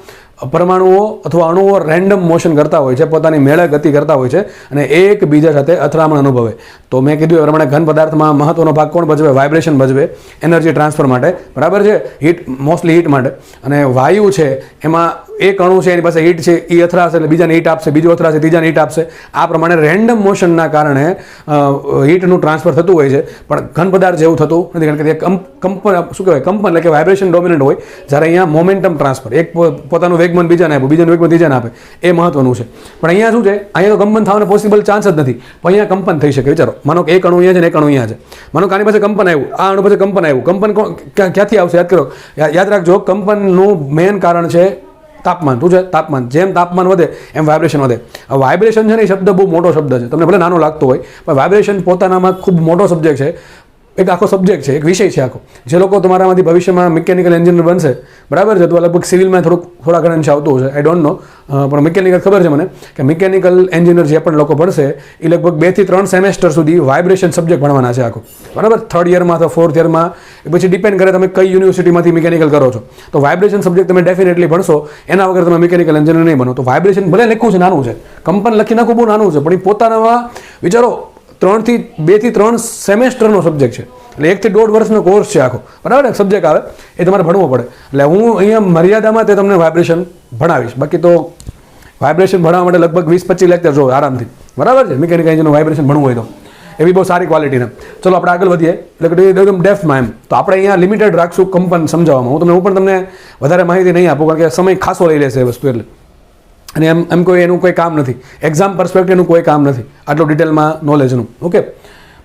પરમાણુઓ અથવા અણુઓ રેન્ડમ મોશન કરતા હોય છે, પોતાની મેળે ગતિ કરતા હોય છે અને એકબીજા સાથે અથડામણ અનુભવે. તો મેં કીધું એ પ્રમાણે ઘન પદાર્થમાં મહત્વનો ભાગ કોણ ભજવે, વાઇબ્રેશન ભજવે, એનર્જી ટ્રાન્સફર માટે, બરાબર છે, હીટ, મોસ્ટલી હીટ માટે. અને વાયુ છે એમાં એક અણુ છે એની પાસે હીટ છે, એ અથડાશે એટલે બીજાને હીટ આપશે, બીજો અથડાશે ત્રીજાને હીટ આપશે. આ પ્રમાણે રેન્ડમ મોશનના કારણે હીટનું ટ્રાન્સફર થતું હોય છે. પણ ઘન પદાર્થ જેવું થતું નથી, કારણ કે કંપન શું કહેવાય, કંપન એટલે કે વાઇબ્રેશન ડોમિનન્ટ હોય. જ્યારે અહીંયા મોમેન્ટમ ટ્રાન્સફર, એક પોતાનું વેગમન બીજાને આપે, બીજાનું વેગમન ત્રીજાને આપે, એ મહત્વનું છે. પણ અહીંયા શું છે, અહીંયા તો કંપન થવાનો પોસિબલ ચાન્સ જ નથી, પણ અહીંયા કંપન થઈ શકે. વિચારો, માનો કે એક અણુ અહીંયા છે ને એક અણુ અહીંયા છે, માનો કે આની પાસે કંપન આવ્યું, આ અણુ પાસે કંપન આવ્યું, કંપન ક્યાંથી આવશે યાદ કરો, યાદ રાખજો, કંપનનું મેઇન કારણ છે તાપમાન. શું છે, તાપમાન. જેમ તાપમાન વધે એમ વાઇબ્રેશન વધે. હવે વાઇબ્રેશન છે ને એ શબ્દ બહુ મોટો શબ્દ છે, તમને ભલે નાનો લાગતો હોય, પણ વાઇબ્રેશન પોતાનામાં ખૂબ મોટો સબ્જેક્ટ છે, એક આખો સબ્જેક્ટ છે, એક વિષય છે આખો. જે લોકો તમારામાંથી ભવિષ્યમાં મિકેનિકલ એન્જિનિયર બનશે, બરાબર છે, તો લગભગ સિવિલમાં થોડા ઘણા અંશ આવતું હશે, આઈ ડોન્ટ નો, પણ મિકેનિકલ ખબર છે મને કે મિકેનિકલ એન્જિનિયર જે પણ લોકો ભણશે એ લગભગ 2 થી 3 સેમેસ્ટર સુધી વાઇબ્રેશન સબ્જેક્ટ ભણવાના છે આખો, બરાબર. 3rd યરમાં અથવા 4th યરમાં, એ પછી ડિપેન્ડ કરે તમે કઈ યુનિવર્સિટીમાંથી મિકેનિકલ કરો છો. તો વાઇબ્રેશન સબ્જેક્ટ તમે ડેફિનેટલી ભણશો, એના વગર તમે મિકેનિકલ એન્જિનિયર નહીં બનો. તો વાઇબ્રેશન ભલે લખવું છે નાનું છે, કંપન લખી નાખવું બહુ નાનું છે, પણ એ પોતાનામાં વિચારો 2 થી 3 સેમેસ્ટરનો સબ્જેક્ટ છે, એટલે 1 થી 1.5 વર્ષનો કોર્સ છે આખો, બરાબર. સબ્જેક્ટ આવે એ તમારે ભણવો પડે. એટલે હું અહીંયા મર્યાદામાં તે તમને વાઇબ્રેશન ભણાવીશ, બાકી તો વાઇબ્રેશન ભણવા માટે લગભગ 20-25 લેક્ચર જો આરામથી, બરાબર છે, મિકેનિકલ એન્જિનિયરનું વાઇબ્રેશન ભણવું હોય તો. એવી બહુ સારી ક્વોલિટીના. ચલો આપણે આગળ વધીએ, એટલે કે એકદમ ડેફમાં એમ. તો આપણે અહીંયા લિમિટેડ રાખશું કંપન સમજાવવામાં. હું પણ તમને વધારે માહિતી નહીં આપું, કારણ કે સમય ખાસો લઈ લેશે એ વસ્તુ, એટલે અને એમ કોઈ એનું કોઈ કામ નથી, એક્ઝામ પર્સપેક્ટિવનું કોઈ કામ નથી આટલું ડિટેલમાં નોલેજનું. ઓકે,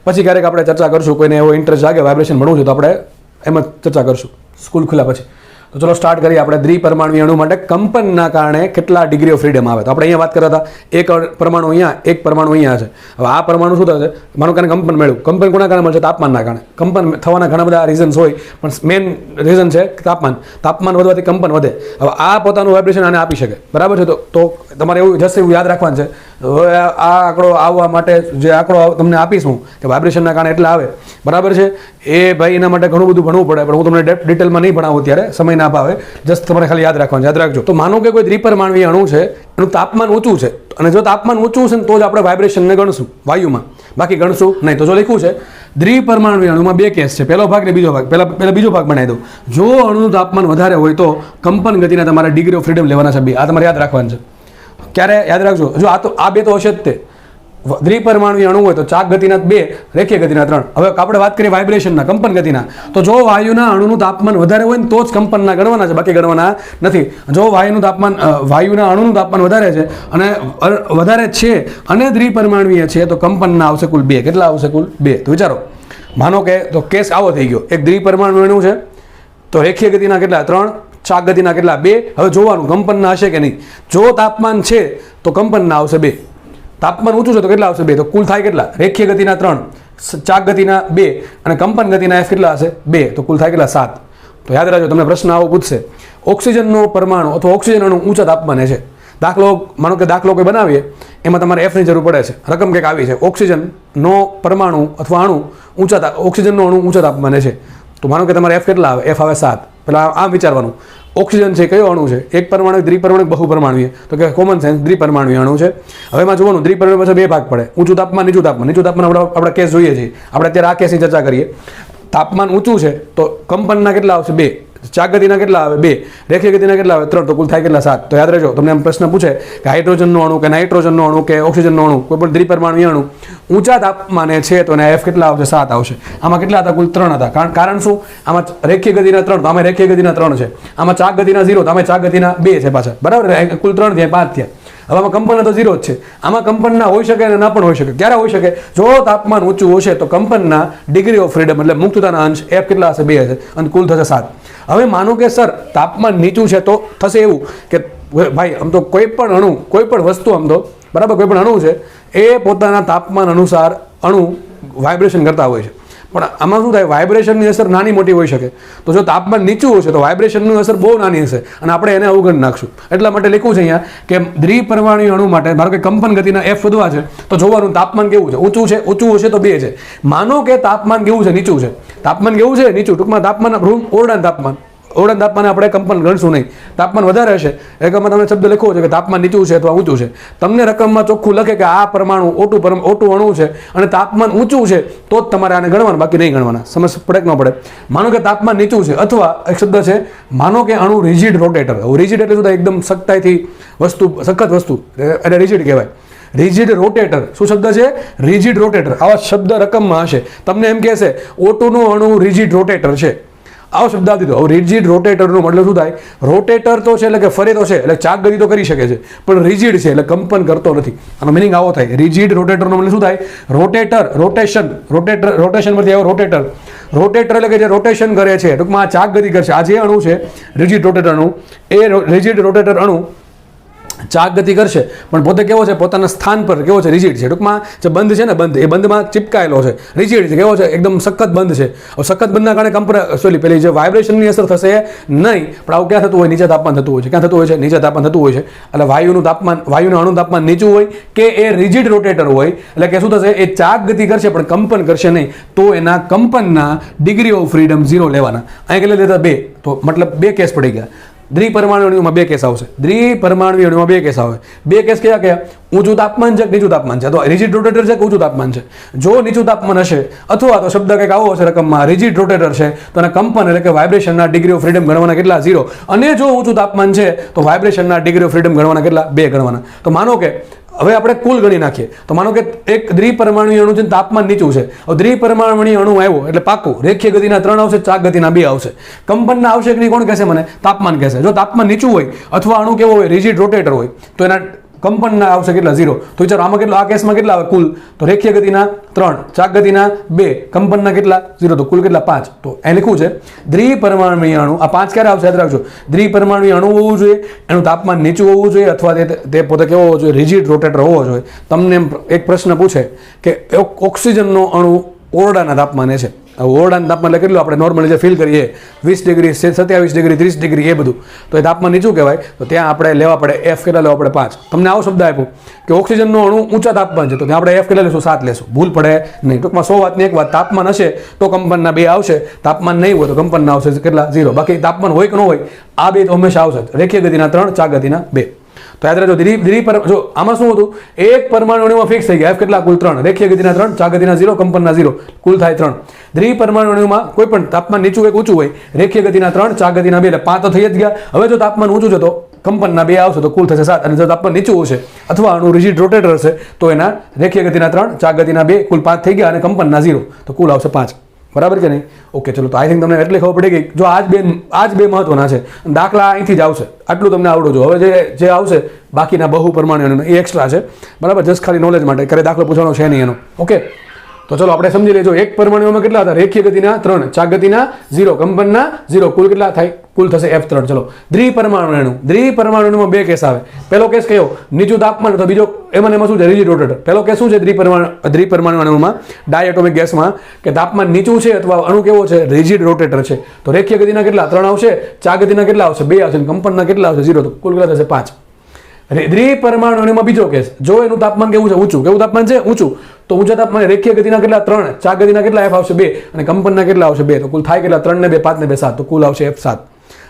પછી ક્યારેક આપણે ચર્ચા કરશું, કોઈને એવો ઇન્ટરેસ્ટ જાગે વાઇબ્રેશન ભણવું છે તો આપણે એમાં ચર્ચા કરશું સ્કૂલ ખુલ્યા પછી. તો ચલો સ્ટાર્ટ કરીએ આપણે દ્વિપરમાણુ અણુ માટે કંપનના કારણે કેટલા ડિગ્રી ઓફ ફ્રીડમ આવે. તો આપણે અહીંયા વાત કરતા હતા એક પરમાણુ અહીંયા, એક પરમાણુ અહીંયા છે. હવે આ પરમાણુ શું થશે, માનો કે કંપન મળ્યું. કંપન કોના કારણે મળશે? તાપમાનના કારણે. કંપન થવાના ઘણા બધા રીઝન્સ હોય, પણ મેઇન રીઝન છે તાપમાન. તાપમાન વધવાથી કંપન વધે. હવે આ પોતાનું વાઇબ્રેશન આને આપી શકે, બરાબર છે. તો તમારે એવું જશે એવું યાદ રાખવાનું છે. હવે આ આંકડો આવવા માટે જે આંકડો તમને આપીશું કે વાઇબ્રેશનના કારણે એટલા આવે, બરાબર છે, એ ભાઈ એના માટે ઘણું બધું ભણવું પડે, પણ હું તમને ડિટેલમાં નહીં ભણાવું ત્યારે, સમય ના પાવે. જસ્ટ તમારે ખાલી યાદ રાખવાનું, યાદ રાખજો. તો માનો કે કોઈ દ્વિપરમાણુય અણુ છે, એનું તાપમાન ઊંચું છે, અને જો તાપમાન ઊંચું છે ને તો જ આપણે વાઇબ્રેશનને ગણશું વાયુમાં, બાકી ગણશું નહીં. તો જો લખ્યું છે દ્વિપરમાણુય અણુમાં બે કેસ છે, પહેલો ભાગ ને બીજો ભાગ. પહેલા બીજો ભાગ બનાવી દઉં. જો અણુનું તાપમાન વધારે હોય તો કંપન ગતિના તમારે ડિગ્રી ઓફ ફ્રીડમ લેવાના છે. આ તમારે યાદ રાખવાનું છે. ક્યારે યાદ રાખજો? જો આ બે તો હશે જ તે. દ્વિપરમાણુય અણુ હોય તો ચાક ગતિના 2, રેખીય ગતિના 3. હવે આપણે વાત કરીએ વાઇબ્રેશનના, કંપન ગતિના. તો જો વાયુના અણુનું તાપમાન વધારે હોય ને તો જ કંપનના ગણવાના છે, બાકી ગણવાના નથી. જો વાયુના અણુનું તાપમાન વધારે છે અને વધારે છે અને દ્વિપરમાણુય છે તો કંપનના આવશે કુલ 2. કેટલા આવશે? કુલ 2. તો વિચારો, માનો કે તો કેસ આવો થઈ ગયો. એક દ્વિપરમાણુ અણુ છે તો રેખીય ગતિના કેટલા? 3. ચાક ગતિના કેટલા? 2. હવે જોવાનું કંપનના હશે કે નહીં. જો તાપમાન છે તો કંપનના આવશે 2. તાપમાન ઊંચું છે તો કેટલા આવશે? 2. તો કુલ થાય કેટલા? રેખીય ગતિના 3, ચાક ગતિના 2 અને કંપન ગતિના F કેટલા હશે? 2. તો કુલ થાય કેટલા? 7. તો યાદ રાખજો, તમને પ્રશ્ન આવો પૂછશે. ઓક્સિજનનો પરમાણુ અથવા ઓક્સિજન અણુ ઊંચા તાપમાને છે. માનો કે દાખલો કોઈ બનાવીએ, એમાં તમારે F ની જરૂર પડે છે. રકમ કંઈક આવી છે, ઓક્સિજનનો પરમાણુ અથવા અણુ ઓક્સિજનનો અણુ ઊંચા તાપમાને છે. તો માનો કે તમારે F કેટલા આવે? F આવે 7. પેલા આમ વિચારવાનું, ઓક્સિજન છે કયો અણુ છે? એક પરમાણુ, દ્વિપરમાણુ, બહુપરમાણુય? તો કે કોમન સેન્સ દ્વિપરમાણુય અણુ છે. હવે એમાં જોવાનું દ્વિપરમાણુ પાસે બે ભાગ પડે, ઊંચું તાપમાન, નીચું તાપમાન. નીચું તાપમાન આપણે કેસ જોઈએ છીએ, આપણે અત્યારે આ કેસની ચર્ચા કરીએ. તાપમાન ઊંચું છે તો કંપનના કેટલા આવશે? 2. ચાક ગતિના કેટલા આવે? 2. રેખીય ગતિના કેટલા આવે? 3. તો કુલ થાય કેટલા? 7. તો યાદ રહેજો, તમને એમ પ્રશ્ન પૂછે કે હાઇડ્રોજનનો અણુ કે નાઇટ્રોજનનો અણુ કે ઓક્સિજનનો અણુ, કોઈ પણ દ્વિપરમાણુય અણુ ઊંચા તાપમાને છે તો એના F કેટલા આવશે? 7 આવશે. આમાં કેટલા હતા? કુલ 3 હતા. કારણ શું? આમાં રેખીય ગતિના 3, તો આમાં રેખીય ગતિના 3 છે. આમાં ચાક ગતિના 0, તો આમાં ચાક ગતિના 2 છે પાછા, બરાબર? કુલ 3 થયા, 5 થયા. હવે આમાં કંપનના તો 0 જ છે. આમાં કંપનના હોઈ શકે અને ના પણ હોઈ શકે. ક્યારે હોઈ શકે? જો તાપમાન ઊંચું હશે તો કંપનના ડિગ્રી ઓફ ફ્રીડમ એટલે મુક્તતાના અંશ F કેટલા હશે? 2 હશે અને કુલ થશે 7. હવે માનો કે સર તાપમાન નીચું છે તો થશે એવું કે ભાઈ આમ તો કોઈ પણ અણુ, કોઈ પણ વસ્તુ, આમ તો બરાબર કોઈ પણ અણુ છે એ પોતાના તાપમાન અનુસાર અણુ વાઇબ્રેશન કરતા હોય છે. પણ આમાં શું થાય? વાઇબ્રેશનની અસર નાની મોટી હોઈ શકે. તો જો તાપમાન નીચું હશે તો વાઇબ્રેશનની અસર બહુ નાની હશે અને આપણે એને અવગણી નાખશું. એટલા માટે લખ્યું છે અહીંયા કે દ્વિપરમાણુય અણુ માટે ધારો કે કંપન ગતિના F વધવા છે તો જોવાનું તાપમાન કેવું છે. ઊંચું છે, ઊંચું હશે તો 2 છે. માનો કે તાપમાન કેવું છે? નીચું છે. તાપમાન કેવું છે? નીચું. ટૂંકમાં તાપમાન ઓરડાનું તાપમાન, ઓરડાના તાપમાને આપણે કંપન ગણશું નહીં. તાપમાન વધારે હશે, રકમમાં તમે શબ્દ લખવો છે કે તાપમાન નીચું છે અથવા ઊંચું છે. તમને રકમમાં ચોખ્ખું લખે કે આ પરમાણુ O2 અણુ છે અને તાપમાન ઊંચું છે તો જ તમારે આને ગણવાના, બાકી નહીં ગણવાના. સમજ પડે કે ન પડે? માનો કે તાપમાન નીચું છે, અથવા એક શબ્દ છે, માનો કે અણુ રિજિડ રોટેટર. રિજિડ એટલે શું થાય? એકદમ સખ્તાઈથી સખત વસ્તુ એટલે રિજિડ કહેવાય. Rigid rotator. શું શબ્દ છે? Rigid rotator. આવા શબ્દ રકમમાં હશે. તમને એમ કહેશે O2 નો અણુ રિજિડ રોટેટર છે, આવો શબ્દ આપી દો. હવે રિજિડ રોટેટરનો મતલબ શું થાય? રોટેટર તો છે એટલે કે ફરે તો છે, એટલે ચાક ગતિ તો કરી શકે છે, પણ રિજિડ છે એટલે કંપન કરતો નથી. આનો મિનિંગ આવો થાય. રિજિડ રોટેટરનો મતલબ શું થાય? રોટેટર, રોટેશન, રોટેશન પરથી આવ્યો રોટેટર. રોટેટર એટલે કે જે રોટેશન કરે છે, ટૂંકમાં આ ચાક ગતિ કરશે. આ જે અણુ છે રિજિડ રોટેટર અણુ, એ રિજિડ રોટેટર અણુ ચાક ગતિ કરશે, પણ પોતે કેવો છે? પોતાના સ્થાન પર કેવો છે? રિજિડ છે. ટૂંકમાં જે બંધ છે ને, બંધ, એ બંધમાં ચિપકાયેલો છે. રિજિડ છે, કેવો છે? એકદમ સખત બંધ છે. હવે સખત બંધના કારણે પેલી જે વાઇબ્રેશનની અસર થશે નહીં, પણ આવું ક્યાં થતું હોય? નીચે તાપમાન થતું હોય છે. ક્યાં થતું હોય છે? નીચે તાપમાન થતું હોય છે. એટલે વાયુનું અણુ તાપમાન નીચું હોય કે એ રિજિડ રોટેટર હોય, એટલે કે શું થશે? એ ચાક ગતિ કરશે પણ કંપન કરશે નહીં. તો એના કંપનના ડિગ્રી ઓફ ફ્રીડમ 0 લેવાના. અહીં કેટલા લેતા? 2. તો મતલબ 2 કેસ પડી ગયા. દ્વિપરમાણુ અણુમાં 2 કેસ આવશે. દ્વિપરમાણુ અણુમાં 2 કેસ આવે. 2 કેસ કયા કયા? ઊંચું તાપમાન છે કે નીચું તાપમાન છે, અથવા રિજિડ રોટેટર છે કે ઊંચું તાપમાન છે. જો નીચું તાપમાન હશે, અથવા તો શબ્દ કંઈક આવો હશે રકમમાં, રિજિડ રોટેટર છે, તો એના કંપન એટલે કે વાઇબ્રેશનના ડિગ્રી ઓફ ફ્રીડમ ગણવાના કેટલા? 0. અને જો ઊંચું તાપમાન છે તો વાઇબ્રેશનના ડિગ્રી ઓફ ફ્રીડમ ગણવાના કેટલા? 2 ગણવાના. તો માનો કે હવે આપણે કુલ ગણી નાખીએ. તો માનો કે એક દ્વિપરમાણુય અણુ છે, તાપમાન નીચું છે. હવે દ્વિપરમાણુય અણુ આવ્યો એટલે પાકું રેખીય ગતિના 3 આવશે, ચાક ગતિના 2 આવશે. કંપનના આવશે કે નહીં? કોણ કહેશે મને? તાપમાન કહેશે. જો તાપમાન નીચું હોય અથવા અણુ કેવો હોય? રિજિડ રોટેટર હોય, તો એના કંપનના આવશે કેટલા 0. તો વિચારો આમાં કેટલા, આ કેસમાં કેટલા આવે કુલ, તો રેખીય ગતિના 3, ચાક ગતિના 2, કંપનના કેટલા 0, તો કુલ કેટલા 5. તો એ લખ્યું છે દ્વિપરમાણુય અણુ. આ 5 ક્યારે આવશે યાદ રાખજો. દ્વિપરમાણુય અણુ હોવું જોઈએ, એનું તાપમાન નીચું હોવું જોઈએ, અથવા તે પોતે કેવો હોવો જોઈએ, રિજિડ રોટેટર હોવો જોઈએ. તમને એક પ્રશ્ન પૂછે કે ઓક્સિજનનો અણુ ઓરડાના તાપમાને છે. ઓરડાના તાપમાન એટલે કેટલું આપણે નોર્મલી જે ફીલ કરીએ 20 ડિગ્રી, 27 ડિગ્રી, 30 ડિગ્રી એ બધું, તો એ તાપમાન નીચું કહેવાય. તો ત્યાં આપણે લેવા પડે એફ કેટલા લેવા પડે 5. તમને આવો શબ્દ આપ્યો કે ઓક્સિજનનો અણુ ઊંચા તાપમાન છે, તો ત્યાં આપણે એફ કેટલા લેશું 7 લેશું, ભૂલ પડે નહીં. ટૂંકમાં 100 વાતની એક વાત, તાપમાન હશે તો કંપનના 2 આવશે, તાપમાન નહીં હોય તો કંપનના આવશે કેટલા 0. બાકી તાપમાન હોય કે ન હોય આ 2 તો હંમેશા આવશે. રેખીય ગતિના 3, ચાક ગતિના 2. તો યાદ રાખજો જો આમાં શું હતું, એક પરમાણુ અણુમાં ફિક્સ થઈ ગયા એફ કેટલા કુલ 3, રેખીય ગતિના 3, ચાક ગતિના 0, કંપનના 0, કુલ થાય 3. દ્વિપરમાણુ અણુમાં કોઈ પણ તાપમાન નીચું હોય કે ઊંચું હોય, રેખીય ગતિના 3, ચાક ગતિના 2 એટલે 5 તો થઈ જ ગયા. હવે જો તાપમાન ઊંચું છે તો કંપનના 2 આવશે, તો કુલ થશે 7. અને જો તાપમાન નીચું હશે અથવા અણુ રિજિડ રોટેટર હશે તો એના રેખીય ગતિના 3, ચાક ગતિના 2, કુલ 5 થઈ ગયા, અને કંપનના 0, તો કુલ આવશે 5. બરાબર કે નહીં? ઓકે, ચલો. તો આઈ થિંક તમને એટલે ખબર પડી ગઈ. જો આ જ બે મહત્વના છે. દાખલા અહીંથી જ આવશે, આટલું તમને આવડું જો. હવે જે આવશે બાકીના બહુ પરમાણુ એ એક્સ્ટ્રા છે, બરાબર, જસ્ટ ખાલી નોલેજ માટે. કરે દાખલો પૂછવાનો છે નહીં એનો. ઓકે, તો ચલો આપણે સમજી લેજો. એક પરમાણુમાં કેટલા હતા, રેખીય ગતિના 3, ચાક ગતિના 0, કંપનના 0, કુલ કેટલા થાય, કુલ થશે F3. ચલો દ્વિપરમાણુમાં 2 કેસ આવે. પહેલો કેસ કયો, નીચું તાપમાન, તો બીજો એમાં શું છે, રિજિડ રોટેટર. પહેલો કેસ શું છે, દ્વિપરમાણુ અણુમાં ડાયએટોમિક ગેસમાં કે તાપમાન નીચું છે અથવા અણુ કેવો છે, રિજિડ રોટેટર છે. તો રેખીય ગતિના કેટલા 3 આવશે, ચાક ગતિના કેટલા આવશે 2 આવશે, કંપનના કેટલા આવશે 0, તો કુલ કેટલા થશે 5. દ્વિપરમાણુ અણુમાં બીજો કેસ, જો એનું તાપમાન કેવું છે, ઊંચું, કેવું તાપમાન છે ઊંચું, તો ઊંચા તાપમાને રેખીય ગતિના કેટલા 3, ચાક ગતિના કેટલા F આવશે 2, અને કંપનના કેટલા આવશે 2, તો કુલ થાય કેટલા 3 ને 2, 5 ને 2, 7, તો કુલ આવશે F7.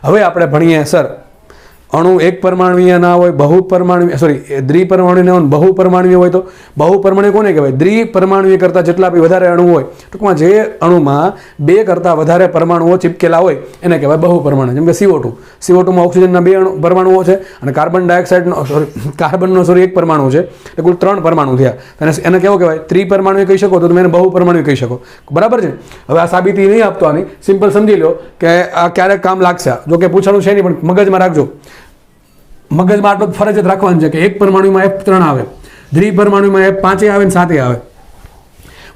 હવે આપણે ભણીએ સર અણુ એક પરમાણુય ના હોય, દ્વિપરમાણુય બહુ પરમાણુય હોય. તો બહુ પરમાણુય કોને કહેવાય, દ્વિપરમાણુય કરતાં જેટલા બી વધારે અણુ હોય, ટૂંકમાં જે અણુમાં 2 કરતાં વધારે પરમાણુઓ ચીપકેલા હોય એને કહેવાય બહુ પરમાણુ. જેમ કે CO2માં ઓક્સિજનના 2 પરમાણુઓ છે, અને કાર્બનનો એક પરમાણુ છે, એટલે કુલ 3 પરમાણુ થયા. એને કેવો કહેવાય, ત્રિપરમાણુય કહી શકો, તો તમે એને બહુ પરમાણુય કહી શકો. બરાબર છે. હવે આ સાબિતી નહીં આપતો આની, સિમ્પલ સમજી લો કે આ ક્યારેક કામ લાગશે. જો કે પૂછવાનું છે નહીં, પણ મગજમાં રાખજો. મગજમાં આટલું ફરજિયાત રાખવાનું છે કે એક પરમાણુમાં F3 આવે, દ્વિપરમાણુમાં F5 આવે ને 7 આવે.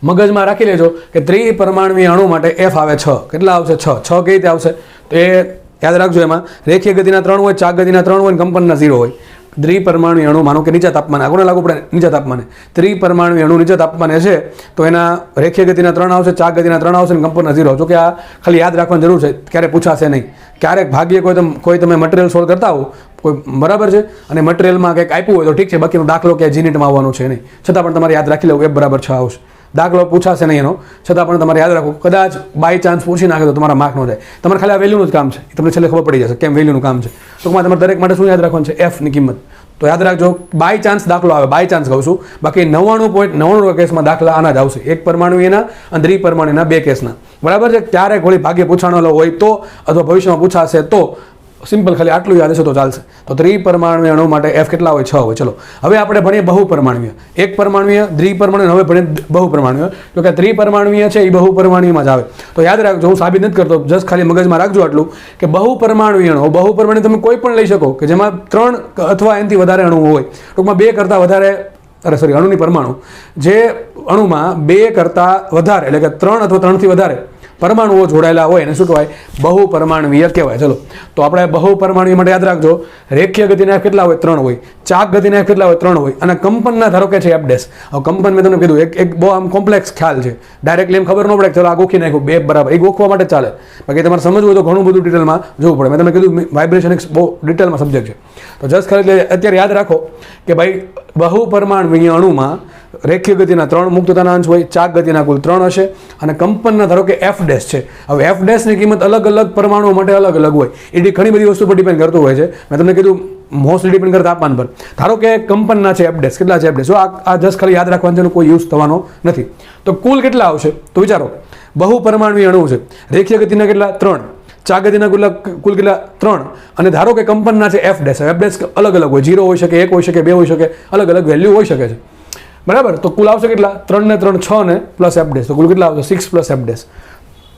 મગજમાં રાખી લેજો કે ત્રિપરમાણુય અણુ માટે F આવે 6. કેટલા આવશે 6? 6 કઈ રીતે આવશે, તો એ યાદ રાખજો. એમાં રેખીય ગતિના 3 હોય, ચાક ગતિના 3 હોય, કંપનના 0 હોય. દ્વિપરમાણુય અણુ માનો કે નીચા તાપમાને, આગળ લાગુ પડે નીચા તાપમાને, ત્રિપરમાણુય અણુ નીચા તાપમાને છે તો એના રેખીય ગતિના 3 આવશે, ચાક ગતિના 3 આવશે, અને કંપનના 0. જો કે આ ખાલી યાદ રાખવાની જરૂર છે, ક્યારે પૂછાશે નહીં. ક્યારેક ભાગ્યે કોઈ તમે મટીરિયલ સોલ્વ કરતા હો કોઈ, બરાબર છે, અને મટીરિયલમાં કંઈક આપ્યું હોય તો ઠીક છે, બાકીનો દાખલો ક્યાંય જીનિટમાં આવવાનો છે નહીં. છતાં પણ તમારે યાદ રાખી લેવું F બરાબર 6 આવશે. દાખલો પૂછાશે નહીં એનો, છતાં પણ તમારે યાદ રાખો. કદાચ બાય ચાન્સ પૂછી નાખે તો તમારા માર્ક ન જાય. તમારે ખાલી આ વેલ્યુનું જ કામ છે, તમને છેલ્લે ખબર પડી જશે કેમ વેલ્યુનું કામ છે. ટૂંકમાં તમારે દરેક માટે શું યાદ રાખવાનું છે, F ની કિંમત. તો યાદ રાખજો, બાય ચાન્સ દાખલો આવે, બાય ચાન્સ કહું છું. બાકી 99.99 કેસમાં દાખલા આના જ આવશે, એક પરમાણુયના અને દ્વિપરમાણુયના 2 કેસના. બરાબર છે. ક્યારેક વળી ભાગ્ય પૂછાણો હોય તો, અથવા ભવિષ્યમાં પૂછાશે તો સિમ્પલ ખાલી આટલું યાદ હશે તો ચાલશે. તો ત્રિપરમાણુય અણુ માટે F કેટલા હોય, 6 હોય. ચલો હવે આપણે ભણીએ બહુ પરમાણુય. એક પરમાણુય, દ્વિપરમાણુય, હવે ભણીએ બહુ પરમાણુય. તો કે ત્રિપરમાણુય છે એ બહુ પરમાણુયમાં જ આવે. તો યાદ રાખજો, હું સાબિત નથી કરતો, જસ્ટ ખાલી મગજમાં રાખજો આટલું કે બહુ પરમાણુય અણુ, બહુ પરમાણુ તમે કોઈ પણ લઈ શકો કે જેમાં 3 અથવા એનાથી વધારે અણુ હોય. ટૂંકમાં 2 કરતાં વધારે, અણુની પરમાણુ, જે અણુમાં 2 કરતાં વધારે એટલે કે 3 અથવા 3 થી વધારે પરમાણુઓ જોડાયેલા હોય એને શું કહેવાય, બહુ પરમાણુય કહેવાય. ચલો તો આપણે બહુ પરમાણુય માટે યાદ રાખજો, રેખીય ગતિના કેટલા હોય, 3 હોય, ચાક ગતિના કેટલા હોય, 3 હોય, અને કંપનના ધારો કે છે F'. હવે કંપન મેં તમને કીધું એક બહુ આમ કોમ્પ્લેક્સ ખ્યાલ છે, ડાયરેક્ટલી એમ ખબર ન પડે કે ચલો આ ગોખી નાખ્યું 2 બરાબર, એ ગોખવા માટે ચાલે. બાકી તમારે સમજવું હોય તો ઘણું બધું ડિટેલમાં જોવું પડે. મેં તમને કીધું વાઇબ્રેશન એક બહુ ડિટેલમાં સબ્જેક્ટ છે. તો જસ્ટ ખાલી અત્યારે યાદ રાખો કે ભાઈ બહુ પરમાણુય અણુમાં રેખીય ગતિના 3 મુક્તતાના અંશ હોય, ચાક ગતિના કુલ 3 હશે, અને કંપનના ધારો કે F' છે. હવે F' ની કિંમત અલગ અલગ પરમાણુઓ માટે અલગ અલગ હોય. એ ઘણી બધી વસ્તુ પર ડિપેન્ડ કરતું હોય છે. મેં તમને કીધું મોસ્ટલી ડિપેન્ડ કરે તાપમાન પર. ધારો કે કંપનના છે F', કેટલા છે F'? જો આ જસ્ટ ખાલી યાદ રાખવાનું છે, કોઈ યુઝ થવાનો નથી. તો કુલ કેટલા આવશે, તો વિચારો બહુ પરમાણુય અણુ છે, રેખીય ગતિના કેટલા 3, ચાક ગતિના કુલ કેટલા 3, અને ધારો કે કંપનના છે F'. અલગ અલગ હોય, 0 હોઈ શકે, 1 હોઈ શકે, 2 હોઈ શકે, અલગ અલગ વેલ્યુ હોઈ શકે છે. બરાબર. તો કુલ આવશે કેટલા, 3 ને 3 6 ને પ્લસ F', તો કુલ કેટલા આવશે 6 પ્લસ F'.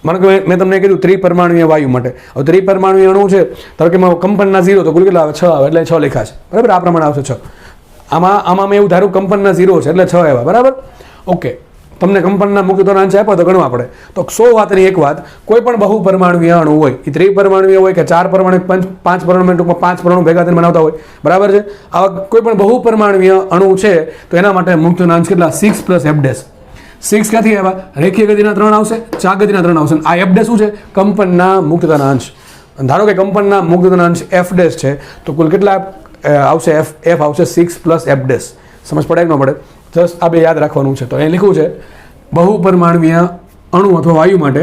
માનો કે મેં તમને કીધું ત્રિપરમાણુય વાયુ માટે. હવે ત્રિપરમાણુય અણુ છે, ધારો કે કંપનના 0, તો કુલ કેટલા આવે 6 આવે, એટલે 6 લખ્યા છે. બરાબર, આ પ્રમાણે આવશે 6. આમાં મેં એવું ધારું કંપનના 0 છે એટલે 6 આવ્યા, બરાબર. ઓકે, તમને કંપનના મુક્તતાના અંશ આપ્યો તો ગણવા પડે. તો 100 વાતની એક વાત, કોઈ પણ બહુ પરમાણુય અણુ હોય, એ ત્રિપરમાણુય હોય કે 4 પરમાણુ, 5 પરમાણુ, ટૂંકમાં 5 પરમાણુ ભેગા થઈને બનાવતા હોય, બરાબર છે. આવા કોઈ પણ બહુ પરમાણુય અણુ છે તો એના માટે મુક્તતાના અંશ કેટલા? 6 + f'. 6 ક્યાંથી આવ્યા? રેખીય ગતિના 3 આવશે, ચા ગતિના 3 આવશે. આ f' શું છે? કંપનના મુક્તતાના અંશ. ધારો કે કંપનના મુક્તતાના અંશ f' છે તો કુલ કેટલા આવશે? f આવશે 6 + f'. સમજ પડે કે ન પડે? જસ્ટ આ બે યાદ રાખવાનું છે. તો એ લખ્યું છે બહુ પરમાણુય અણુ અથવા વાયુ માટે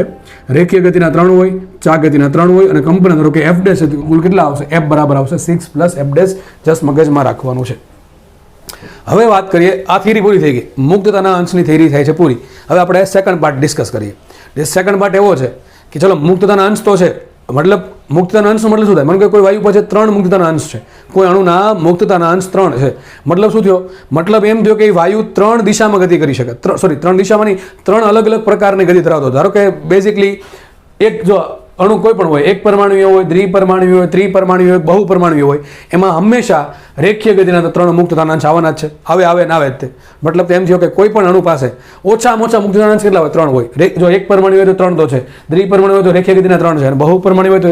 રેખીય ગતિના 3 હોય, ચા ગતિના 3 હોય અને કંપન ધારો કે f' છે તો કુલ કેટલા આવશે? f બરાબર આવશે 6 + f'. જસ્ટ મગજમાં રાખવાનું છે. હવે વાત કરીએ, આ થિયરી પૂરી થઈ ગઈ, મુક્તતાના અંશની થિયરી થાય છે પૂરી. હવે આપણે સેકન્ડ પાર્ટ ડિસ્કસ કરીએ. સેકન્ડ પાર્ટ એવો છે કે ચલો મુક્તતાના અંશ તો છે, મતલબ મુક્તતાના અંશનો મતલબ શું થાય? મને કે કોઈ વાયુ પાસે 3 મુક્તતાના અંશ છે, કોઈ અણુના મુક્તતાના અંશ 3 છે. મતલબ શું થયો? મતલબ એમ થયો કે વાયુ 3 દિશામાં ગતિ કરી શકે. 3 દિશામાં નહીં, 3 અલગ અલગ પ્રકારની ગતિ ધરાવતો. ધારો કે બેઝિકલી એક જો અણુ કોઈ પણ હોય, એક પરમાણુય હોય, દ્વિપરમાણુય હોય, ત્રિપરમાણુય હોય, બહુ પરમાણુય હોય, એમાં હંમેશા રેખીય ગતિના 3 મુક્તતાના અંશ આવવાના જ છે. આવે ને આવે જ તે. મતલબ એમ થયો કે કોઈ પણ અણુ પાસે ઓછામાં ઓછા મુક્તતાના અંશ કેટલા હોય? 3 હોય. જો એક પરમાણુ હોય તો 3 તો છે, દ્વિપરમાણુ હોય તો રેખીય ગતિના 3 છે, અને બહુ પરમાણુ હોય તો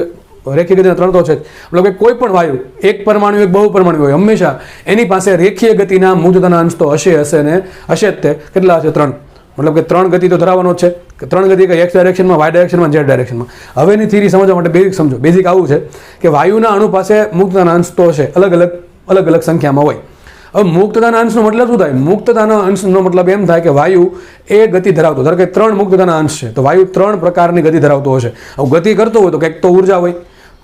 રેખીય ગતિના 3 તો છે. મતલબ કે કોઈ પણ વાયુ એક પરમાણુ એક બહુ પરમાણુ હોય, હંમેશા એની પાસે રેખીય ગતિના મુક્તતાના અંશ તો હશે ને હશે જ તે. કેટલા હશે? 3. મતલબ કે 3 ગતિ તો ધરાવવાનો જ છે. 3 ગતિ કે x ડાયરેક્શનમાં, y ડાયરેક્શનમાં, z ડાયરેક્શનમાં. હવેની થિયરી સમજવા માટે બેઝિક સમજો. બેઝિક આવું છે કે વાયુના અણુ પાસે મુક્તતાના અંશ તો હશે, અલગ અલગ સંખ્યામાં હોય. હવે મુક્તતાના અંશનો મતલબ શું થાય? મુક્તતાના અંશનો મતલબ એમ થાય કે વાયુ એ ગતિ ધરાવતો, ધારો કે 3 મુક્તતાના અંશ છે તો વાયુ 3 પ્રકારની ગતિ ધરાવતો હશે. હવે ગતિ કરતો હોય તો કંઈક તો ઉર્જા હોય.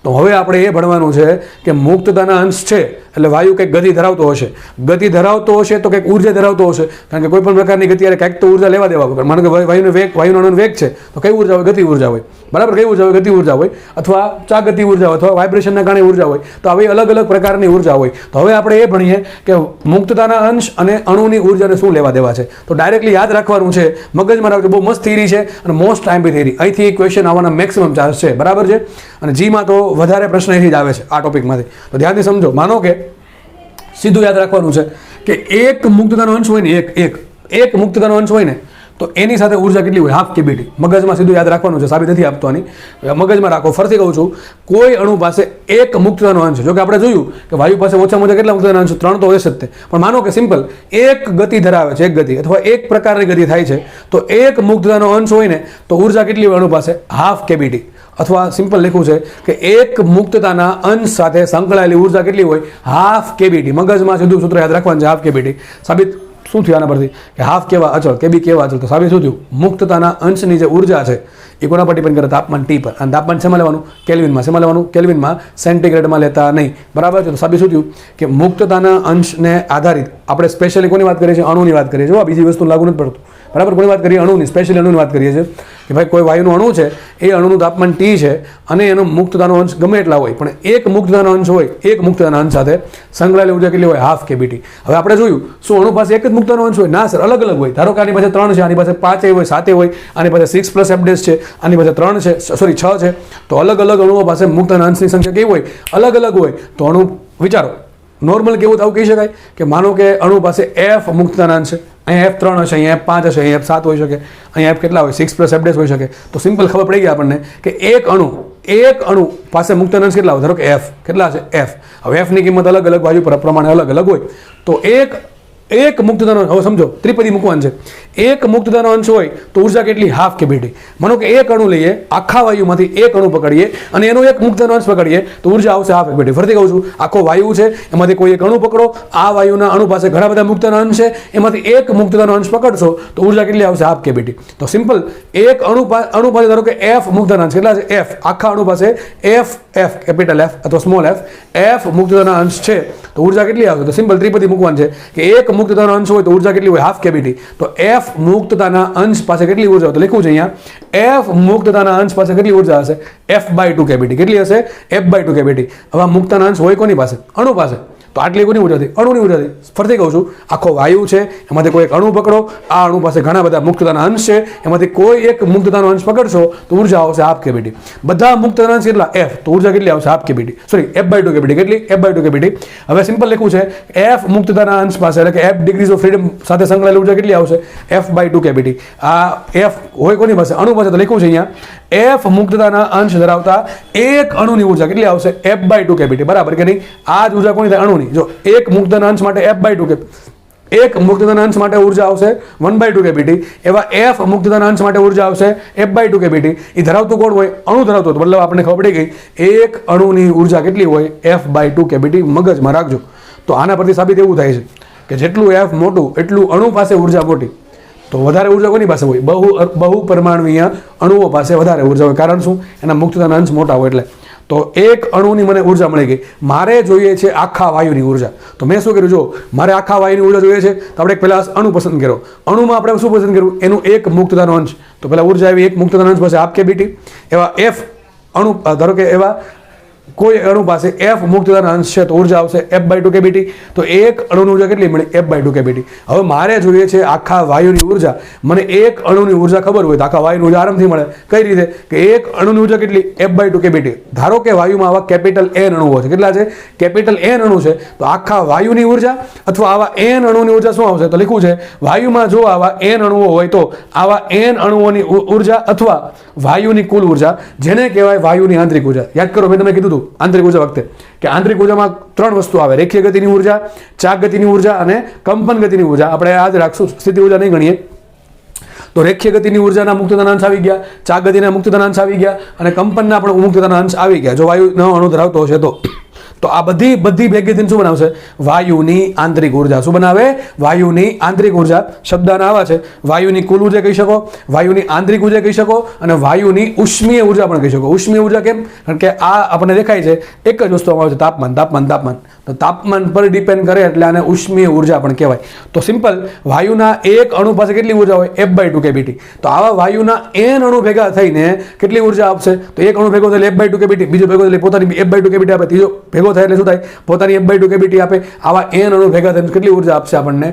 તો હવે આપણે એ ભણવાનું છે કે મુક્તતાના અંશ છે એટલે વાયુ કંઈક ગતિ ધરાવતો હશે. ગતિ ધરાવતો હશે તો કંઈક ઉર્જા ધરાવતો હશે, કારણ કે કોઈ પણ પ્રકારની ગતિ અરે કંઈક તો ઉર્જા લેવા દેવા વગર. માનો કે વાયુનો અણુનો વેગ છે તો કઈ ઉર્જા હોય? ગતિ ઉર્જા હોય, બરાબર. કઈ ઉર્જા હોય? ગતિ ઉર્જા હોય, અથવા ચા ગતિ ઉર્જા હોય, અથવા વાઇબ્રેશનના કારણે ઉર્જા હોય. તો આવી અલગ અલગ પ્રકારની ઉર્જા હોય. તો હવે આપણે એ ભણીએ કે મુક્તતાના અંશ અને અણુની ઉર્જાને શું લેવા દેવા છે. તો ડાયરેક્ટલી યાદ રાખવાનું છે, મગજમાં રાખજો. બહુ મસ્ત થિયરી છે અને મોસ્ટ ટાઈમ થિયરી. અહીંથી ક્વેશ્ચન આવવાના મેક્સિમમ ચાન્સ છે, બરાબર છે. અને જીમાં તો વધારે પ્રશ્ન અહીંથી જ આવે છે આ ટોપિકમાંથી. તો ધ્યાનથી સમજો. માનો કે સીધું યાદ રાખવાનું છે કે એક મુક્તતાનો અંશ હોય ને, એક મુક્તતાનો અંશ હોય ને તો એની સાથે ઉર્જા કેટલી હોય? હાફ કેબીટી. મગજમાં સીધું યાદ રાખવાનું છે, સાબિત નથી આપવાની, મગજમાં રાખો. ફરીથી કહું છું, કોઈ અણુ પાસે એક મુક્તતાનો અંશ, જો કે આપણે જોયું કે વાયુ પાસે ઓછામાં ઓછા કેટલા મુક્તતાના અંશ? 3 તો હશે જ તે. પણ માનો કે સિમ્પલ એક ગતિ ધરાવે છે, એક ગતિ અથવા એક પ્રકારની ગતિ થાય છે, તો એક મુક્તતાનો અંશ હોય ને તો ઉર્જા કેટલી હોય અણુ પાસે? હાફ કેબીટી. અથવા સિમ્પલ લખ્યું છે કે એક મુક્તતાના અંશ સાથે સંકળાયેલી ઉર્જા કેટલી હોય? હાફ કેબીટી. મગજમાં સીધું સૂત્ર યાદ રાખવાનું છે, હાફ કેબીટી. સાબિત શું થયું આના પરથી? કે હાફ કેવા અચળ, કેબી કેવા અચળ. તો સાબિત શું થયું? મુક્તતાના અંશની જે ઉર્જા છે એ કોના પર ડિપેન્ડ કરે? તાપમાન T પર. અને તાપમાન શેમાં લેવાનું? કેલ્વિનમાં. શેમાં લેવાનું? કેલ્વિનમાં, સેન્ટીગ્રેડમાં લેતા નહીં, બરાબર છે. તો સાબિત શું થયું કે મુક્તતાના અંશને આધારિત આપણે સ્પેશિયલી કોની વાત કરીએ છીએ? અણુની વાત કરીએ છીએ. બીજી વસ્તુ લાગુ નથી પડતું, બરાબર. કોની વાત કરીએ? અણુની, સ્પેશિયલી અણુની વાત કરીએ છીએ કે ભાઈ કોઈ વાયુનું અણુ છે, એ અણુનું તાપમાન T છે અને એનો મુક્તતાનો અંશ ગમે એટલા હોય, પણ એક મુક્તતાનો અંશ હોય, એક મુક્તતાના અંશ સાથે સંકળાયેલી ઉર્જા કેટલી હોય? હાફ કેબીટી. હવે આપણે જોયું શું અણુ પાસે એક જ મુક્તતાનો અંશ હોય? ના સર, અલગ અલગ હોય. ધારો કે આની પાસે 3 છે, આની પાસે 5 હોય, 7 હોય, આની પાસે 6 + f' છે, આની પાસે 3 છે, સોરી 6 છે. તો અલગ અલગ અણુઓ પાસે મુક્તતાના અંશની સંખ્યા કેવી હોય? અલગ અલગ હોય. તો અણુ વિચારો, નોર્મલ કેવું થવું કહી શકાય કે માનો કે અણુ પાસે f મુક્તતાના અંશ છે, અહીંયા f3 હશે, અહીંયા f5 હશે, અહીંયા f7 હોઈ શકે, અહીંયા f કેટલા હોય? 6 + f' હોઈ શકે. તો સિમ્પલ ખબર પડી ગઈ આપણને કે એક અણુ પાસે મુક્તતાના અંશ કેટલા હોય? ધારો કે f કેટલા છે? f. હવે f ની કિંમત અલગ અલગ વાયુ પ્રમાણે અલગ અલગ હોય. તો એક મુક્તતાનો, હવે સમજો ત્રિપદી મૂકવાનું છે. એક મુક્તતાનો અંશ હોય તો ઉર્જા કેટલી? હાફ કેબીટી. માનો કે એક અણુ લઈએ, આખા વાયુમાંથી એક અણુ પકડીએ અને એનો એક મુક્તતાનો અંશ પકડીએ તો ઉર્જા આવશે હાફ કેબીટી. ફરીથી કહું છું, આખો વાયુ છે, એમાંથી કોઈ એક અણુ પકડો, આ વાયુના અણુ પાસે ઘણા બધા મુક્તતાના અંશ છે, એમાંથી એક મુક્તતાનો અંશ પકડશો તો ઉર્જા કેટલી આવશે? હાફ કેબીટી. તો સિમ્પલ એક અણુ પાસે ધારો કે f મુક્તતાના અંશ કેટલા છે? f. આખા અણુ પાસે f કેપિટલ F અથવા સ્મોલ f મુક્તતાના અંશ છે તો ઉર્જા કેટલી આવશે? તો સિમ્પલ ત્રિપદી મૂકવાનું છે કે એક મુક્તતાનો અંશ હોય તો ઉર્જા કેટલી હોય? હાફ કેબીટી. તો f મુક્તતાના અંશ પાસે કેટલી ઉર્જા હોય? તો લખ્યું છે અહીંયા, f મુક્તતાના અંશ પાસે કેટલી ઉર્જા હશે? f/2 કેબીટી. કેટલી હશે? f/2 કેબીટી. હવે મુક્તતાના અંશ હોય કોની પાસે? અણુ પાસે. તો આટલી કોની ઉર્જા થઈ? અણુની ઉર્જા થઈ. ફરીથી કહું છું, આખો વાયુ છે, એમાંથી કોઈ એક અણુ પકડો, આ અણુ પાસે ઘણા બધા મુક્તતાના અંશ છે, એમાંથી કોઈ એક મુક્તતાનો અંશ પકડશો તો ઉર્જા આવશે હાફ કેબીટી. બધા મુક્તતાના અંશ કેટલા? f, તો ઉર્જા કેટલી આવશે? Half કેબીટી, sorry f/2 કેબીટી. કેટલી? f/2 કેબીટી. હવે સિમ્પલ લખવું છે, f મુક્તતાના અંશ પાસે એટલે કે f ડિગ્રીઝ ઓફ ફ્રીડમ સાથે સંકળાયેલી ઉર્જા કેટલી આવશે? f/2 કેબીટી. આ f હોય કોની પાસે? અણુ પાસે. તો લખ્યું છે અહીંયા f મુક્તતાના અંશ ધરાવતા એક અણુની ઉર્જા કેટલી આવશે? f/2 કેબીટી. બરાબર કે નહીં? આ જ ઉર્જા કોની થાય? અણુની. જો એક મુક્તતાના અંશ માટે f/2 કેબીટી, એક મુક્તતાના અંશ માટે ઉર્જા આવશે 1/2 કેબીટી. એવા f મુક્તતાના અંશ માટે ઉર્જા આવશે f/2 કેબીટી. એ ધરાવતું કોણ હોય? અણુ ધરાવતું. મતલબ આપણને ખબર પડી ગઈ, એક અણુની ઉર્જા કેટલી હોય? f/2 કેબીટી. મગજમાં રાખજો. તો આના પરથી સાબિત એવું થાય છે કે જેટલું f મોટું એટલું અણુ પાસે ઉર્જા મોટી. તો વધારે ઉર્જા કોની પાસે હોય? બહુ પરમાણુય અણુઓ પાસે વધારે ઉર્જા હોય. કારણ શું? એના મુક્તતાના અંશ મોટા હોય એટલે. તો એક અણુની મને ઉર્જા મળી ગઈ. મારે જોઈએ છે આખા વાયુની ઉર્જા. તો મેં શું કર્યું? જો મારે આખા વાયુની ઉર્જા જોઈએ છે તો આપણે પહેલા અણુ પસંદ કર્યો. અણુમાં આપણે શું પસંદ કર્યું? એનું એક મુક્તતાનો અંશ. તો પહેલા ઉર્જા આવી એક મુક્તતાનો અંશ પાસે હાફ કેબીટી. એવા f અણુ ધારો કે એવા કોઈ અણુ પાસે f મુક્તતાના અંશ છે તો ઉર્જા આવશે f/2 કેબીટી. તો એક અણુની ઉર્જા કેટલી મળી? f/2 કેબીટી. હવે મારે જોઈએ છે આખા વાયુની ઉર્જા. મને એક અણુની ઉર્જા ખબર હોય તો આખા વાયુની ઉર્જા આરામથી મળે. કઈ રીતે? કે એક અણુની ઉર્જા કેટલી? f/2 કેબીટી. ધારો કે વાયુમાં આવા કેપિટલ n અણુઓ છે. કેટલા છે? કેપિટલ n અણુ છે. તો આખા વાયુની ઉર્જા અથવા આવા n અણુની ઉર્જા શું આવશે? તો લખ્યું છે, વાયુમાં જો આવા n અણુઓ હોય તો આવા n અણુઓની ઉર્જા અથવા વાયુની કુલ ઉર્જા, જેને કહેવાય વાયુની આંતરિક ઉર્જા. યાદ કરો, મેં તમને કીધું હતું આંતરિક ઉર્જા વખતે કે આંતરિક ઉર્જામાં 3 વસ્તુ આવે: રેખીય ગતિની ઉર્જા, ચાક ગતિની ઉર્જા અને કંપન ગતિની ઉર્જા. આપણે યાદ રાખશું, સ્થિતિ ઉર્જા નહીં ગણીએ. તો રેખીય ગતિની ઉર્જાના મુક્તતાના અંશ આવી ગયા, ચાક ગતિના મુક્તતાના અંશ આવી ગયા અને કંપનના પણ મુક્તતાના અંશ આવી ગયા જો વાયુનો અણુ ધરાવતો હશે તો આ બધી ભેગી થઈને શું બનાવશે? વાયુની આંતરિક ઉર્જા. શું બનાવે? વાયુની આંતરિક ઉર્જા. શબ્દ આવા છે. વાયુની કુલ ઉર્જા કહી શકો, વાયુની આંતરિક ઉર્જા કહી શકો અને વાયુની ઉષ્મીય ઉર્જા પણ કહી શકો. ઉષ્મીય ઉર્જા કેમ? કારણ કે આ આપણને દેખાય છે એક જ વસ્તુ આવે છે, તાપમાન. તો તાપમાન પર ડિપેન્ડ કરે એટલે આને ઉષ્મીય ઉર્જા પણ કહેવાય. તો સિમ્પલ, વાયુના એક અણુ પાસે કેટલી ઉર્જા હોય? f/2 કેબીટી. તો આવા વાયુના n અણુ ભેગા થઈને કેટલી ઉર્જા આપશે? તો એક અણુ ભેગો થાય f/2 કેબીટી, બીજો ભેગો થાય પોતાની f/2 કેબીટી આપે, ત્રીજો ભેગો થાય એટલે શું થાય? પોતાની f/2 કેબીટી આપે. આવા n અણુ ભેગા થઈને કેટલી ઉર્જા આપશે આપણને?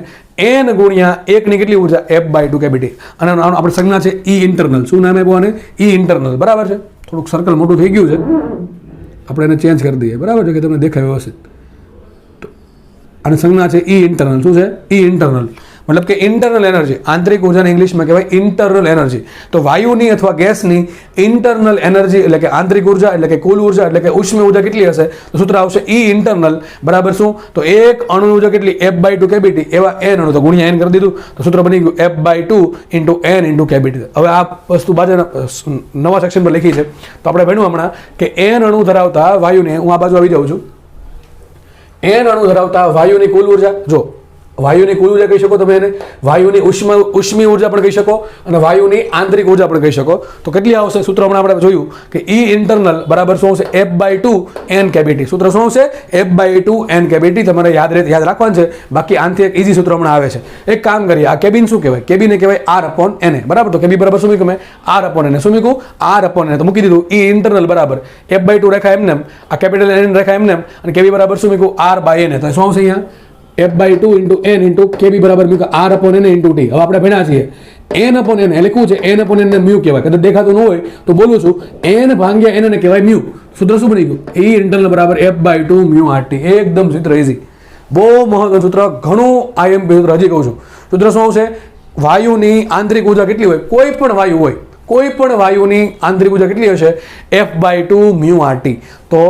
n ગુણ્યા 1 ની કેટલી ઉર્જા? f/2 કેબીટી. અને આપણે સંજ્ઞા છે E ઇન્ટરનલ. શું નામ આપ્યું આને? E internal. બરાબર છે? થોડુંક સર્કલ મોટું થઈ ગયું છે, આપણે એને ચેન્જ કરી દઈએ. બરાબર છે કે તમને દેખાય વ્યવસ્થિત? અને સંજ્ઞા છે E ઇન્ટરનલ. શું છે? E ઇન્ટરનલ મતલબ કે ઇન્ટરનલ એનર્જી. આંતરિક ઉર્જાને ઇંગ્લિશમાં કહેવાય ઇન્ટરનલ એનર્જી. તો વાયુની અથવા ગેસની ઇન્ટરનલ એનર્જી એટલે કે આંતરિક ઉર્જા એટલે કે કુલ ઉર્જા એટલે કે ઉષ્મીય ઉર્જા કેટલી હશે? તો સૂત્ર આવશે E ઇન્ટરનલ બરાબર શું? તો એક અણુ ઉર્જા કેટલી? f/2 કેબીટી. એવા n અણુ, તો ગુણ્યા n કરી દીધું તો સૂત્ર બની ગયું f/2 × n × કેબીટી. હવે આ વસ્તુ બાજુના નવા સેક્શન પર લખી છે તો આપણે ભણ્યું હમણાં કે n અણુ ધરાવતા વાયુને, હું આ બાજુ આવી જાઉં છું, n અણુ ધરાવતા વાયુની કુલ ઉર્જા. જો વાયુની કુલ ઉર્જા કહી શકો તમે એને, વાયુની ઉષ્મીય ઉર્જા પણ કહી શકો અને વાયુની આંતરિક ઉર્જા પણ કહી શકો. તો કેટલી આવશે? સૂત્ર હમણાં આપણે જોયું કે E ઇન્ટરનલ બરાબર શું આવશે? f/2 n કેબીટી. સૂત્ર શું આવશે? f/2 n કેબીટી. તમારે યાદ રાખવાનું છે, બાકી આનથી એક ઈઝી સૂત્ર હમણાં આવે છે. એક કામ કરીએ, આ કેબિન શું કહેવાય? કેબિને કહેવાય r/na. બરાબર? તો કેબી બરાબર શું મૂક્યું મેં? r/na. શું મૂક્યું? r/na. તો મૂકી દીધું. E ઇન્ટરનલ બરાબર f/2 રેખા એમને, આ કેપિટલ n રેખા એમને અને કેબી બરાબર શું મૂક્યું? r/na. તો શું આવશે અહીંયા? f/2 × n × kb બરાબર r/n × t. હવે આપણે ભણ્યા છીએ n/n લખ્યું છે, n/n ને મ્યુ કહેવાય. કદાચ દેખાતું ન હોય તો બોલું છું, n ભાગ્યા n ને કહેવાય મ્યુ. સૂત્ર શું બની ગયું? E ઇન્ટરનલ બરાબર f/2 મ્યુ RT. એકદમ સૂત્ર ઈઝી, બહુ મહત્વનું સૂત્ર, ઘણું IMP સૂત્ર. હજી કહું છું, સૂત્ર શું આવશે? વાયુની આંતરિક ઉર્જા કેટલી હોય? કોઈ પણ વાયુ હોય, કોઈ પણ વાયુની આંતરિક ઉર્જા કેટલી હશે? f/2 mu RT. તો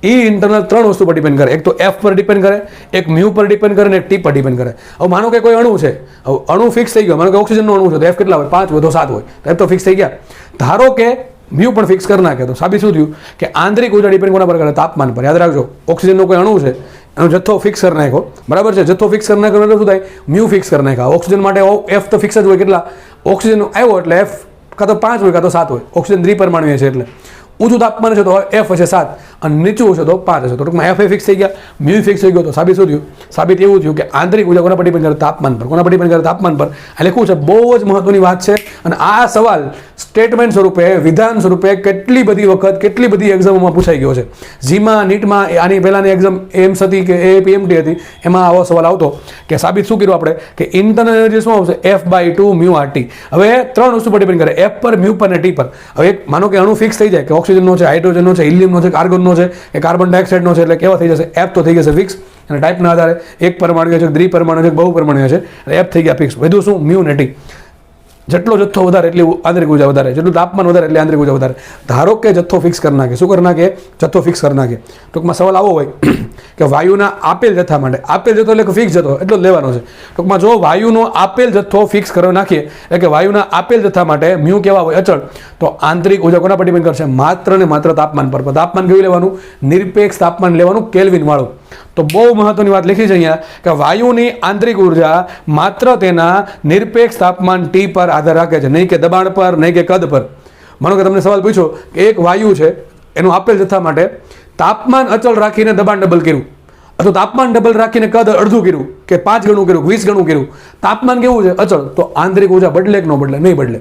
E ઇન્ટરનલ 3 વસ્તુ પર ડિપેન્ડ કરે. એક તો f પર ડિપેન્ડ કરે, એક મ્યુ પર ડિપેન્ડ કરે અને એક t પર ડિપેન્ડ કરે. હવે માનો કે કોઈ અણુ છે, હવે અણુ ફિક્સ થઈ ગયો. માનો કે ઓક્સિજનનો અણુ છે તો f કેટલા હોય? 5 વધો 7 હોય. તો f તો ફિક્સ થઈ ગયા. ધારો કે મ્યુ પણ ફિક્સ કરી નાખે તો સાબિત શું થયું? કે આંતરિક ઉર્જા ડિપેન્ડ કોના પર કરે? તાપમાન પર. યાદ રાખજો, ઓક્સિજનનો કોઈ અણુ છે, એનો જથ્થો ફિક્સ કરી નાખ્યો. બરાબર છે? જથ્થો ફિક્સ કરી નાખ્યો એટલે શું થાય? મ્યુ ફિક્સ કરી નાખ્યા. ઓક્સિજન માટે f તો ફિક્સ જ હોય. કેટલા? ઓક્સિજન આવ્યો એટલે f કાં તો 5 હોય કાં તો 7 હોય. ઓક્સિજન દ્વિપરમાણુય છે એટલે ઊંચું તાપમાન છે તો એફ હશે 7 અને નીચું હશે તો 5 હશે. તો ટૂંકમાં એફ એ ફિક્સ થઈ ગયા, મ્યુ ફિક્સ થઈ ગયો. તો સાબિત શું થયું? સાબિત એવું થયું કે આંતરિક ઉર્જા કોના પર ડિપેન્ડ કરે? તાપમાન પર. કોના પર ડિપેન્ડ કરે? તાપમાન પર. એટલે શું છે? બહુ જ મહત્વની વાત છે. અને આ સવાલ સ્ટેટમેન્ટ સ્વરૂપે, વિધાન સ્વરૂપે કેટલી બધી વખત, કેટલી બધી એક્ઝામોમાં પૂછાઈ ગયો છે. જીમાં, નીટમાં, આની પહેલાની એક્ઝામ એમ્સ હતી કે એપીએમટી હતી, એમાં આવો સવાલ આવતો કે સાબિત શું કર્યું આપણે કે ઇન્ટરનલ એનર્જી શું આવશે? F/2 mu RT. હવે 3 વસ્તુ પર ડિપેન્ડ કરે, એફ પર, મ્યુ પર અને ટી પર. હવે માનો કે અણુ ફિક્સ થઈ જાય કે ઓક્સિજનનો છે, હાઇડ્રોજનનો છે, હિલિયમનો છે, આર્ગોનનો છે કે કાર્બન ડાયોક્સાઇડનો છે, એટલે કેવા થઈ જશે? એફ તો થઈ જશે ફિક્સ. અને ટાઈપના આધારે એક પરમાણુ છે, દ્વિપરમાણુ છે, બહુપરમાણુ છે, એટલે એફ થઈ ગયા ફિક્સ. વધુ શું? મ્યુ ને ટી. જેટલો જથ્થો વધારે એટલી આંતરિક ઉર્જા વધારે, જેટલું તાપમાન વધારે એટલે આંતરિક ઉર્જા વધારે. ધારો કે જથ્થો ફિક્સ કરી નાખે. શું કરી નાખે? જથ્થો ફિક્સ કરી નાખે. ટૂંકમાં સવાલ આવો હોય કે વાયુના આપેલ જથ્થા માટે, આપેલ જથ્થો એટલે કે ફિક્સ જથ્થો એટલો જ લેવાનો છે. ટૂંકમાં જો વાયુનો આપેલ જથ્થો ફિક્સ કરી નાખીએ, એટલે કે વાયુના આપેલ જથ્થા માટે મ્યુ કેવા હોય? અચળ. તો આંતરિક ઉર્જા કોના પર ડિપેન્ડ કરશે? માત્ર ને માત્ર તાપમાન પર. તાપમાન કેવું લેવાનું? નિરપેક્ષ તાપમાન લેવાનું, કેલ્વિન વાળું. તો બહુ મહત્વની વાત લખી છે અહીંયા કે વાયુની આંતરિક ઉર્જા માત્ર તેના નિરપેક્ષ તાપમાન ટી પર આધાર રાખે છે, નહીં કે દબાણ પર, નહીં કે કદ પર. માનો કે તમને સવાલ પૂછ્યો કે એક વાયુ છે, એનું આપેલ જથ્થા માટે તાપમાન અચળ રાખીને દબાણ ડબલ કર્યું, અથવા તાપમાન ડબલ રાખીને કદ અડધું કર્યું, કે 5 ગણું કર્યું, 20 ગણું કર્યું, તાપમાન કેવું છે? અચળ. તો આંતરિક ઉર્જા બદલે કે ન બદલે? નહીં બદલે.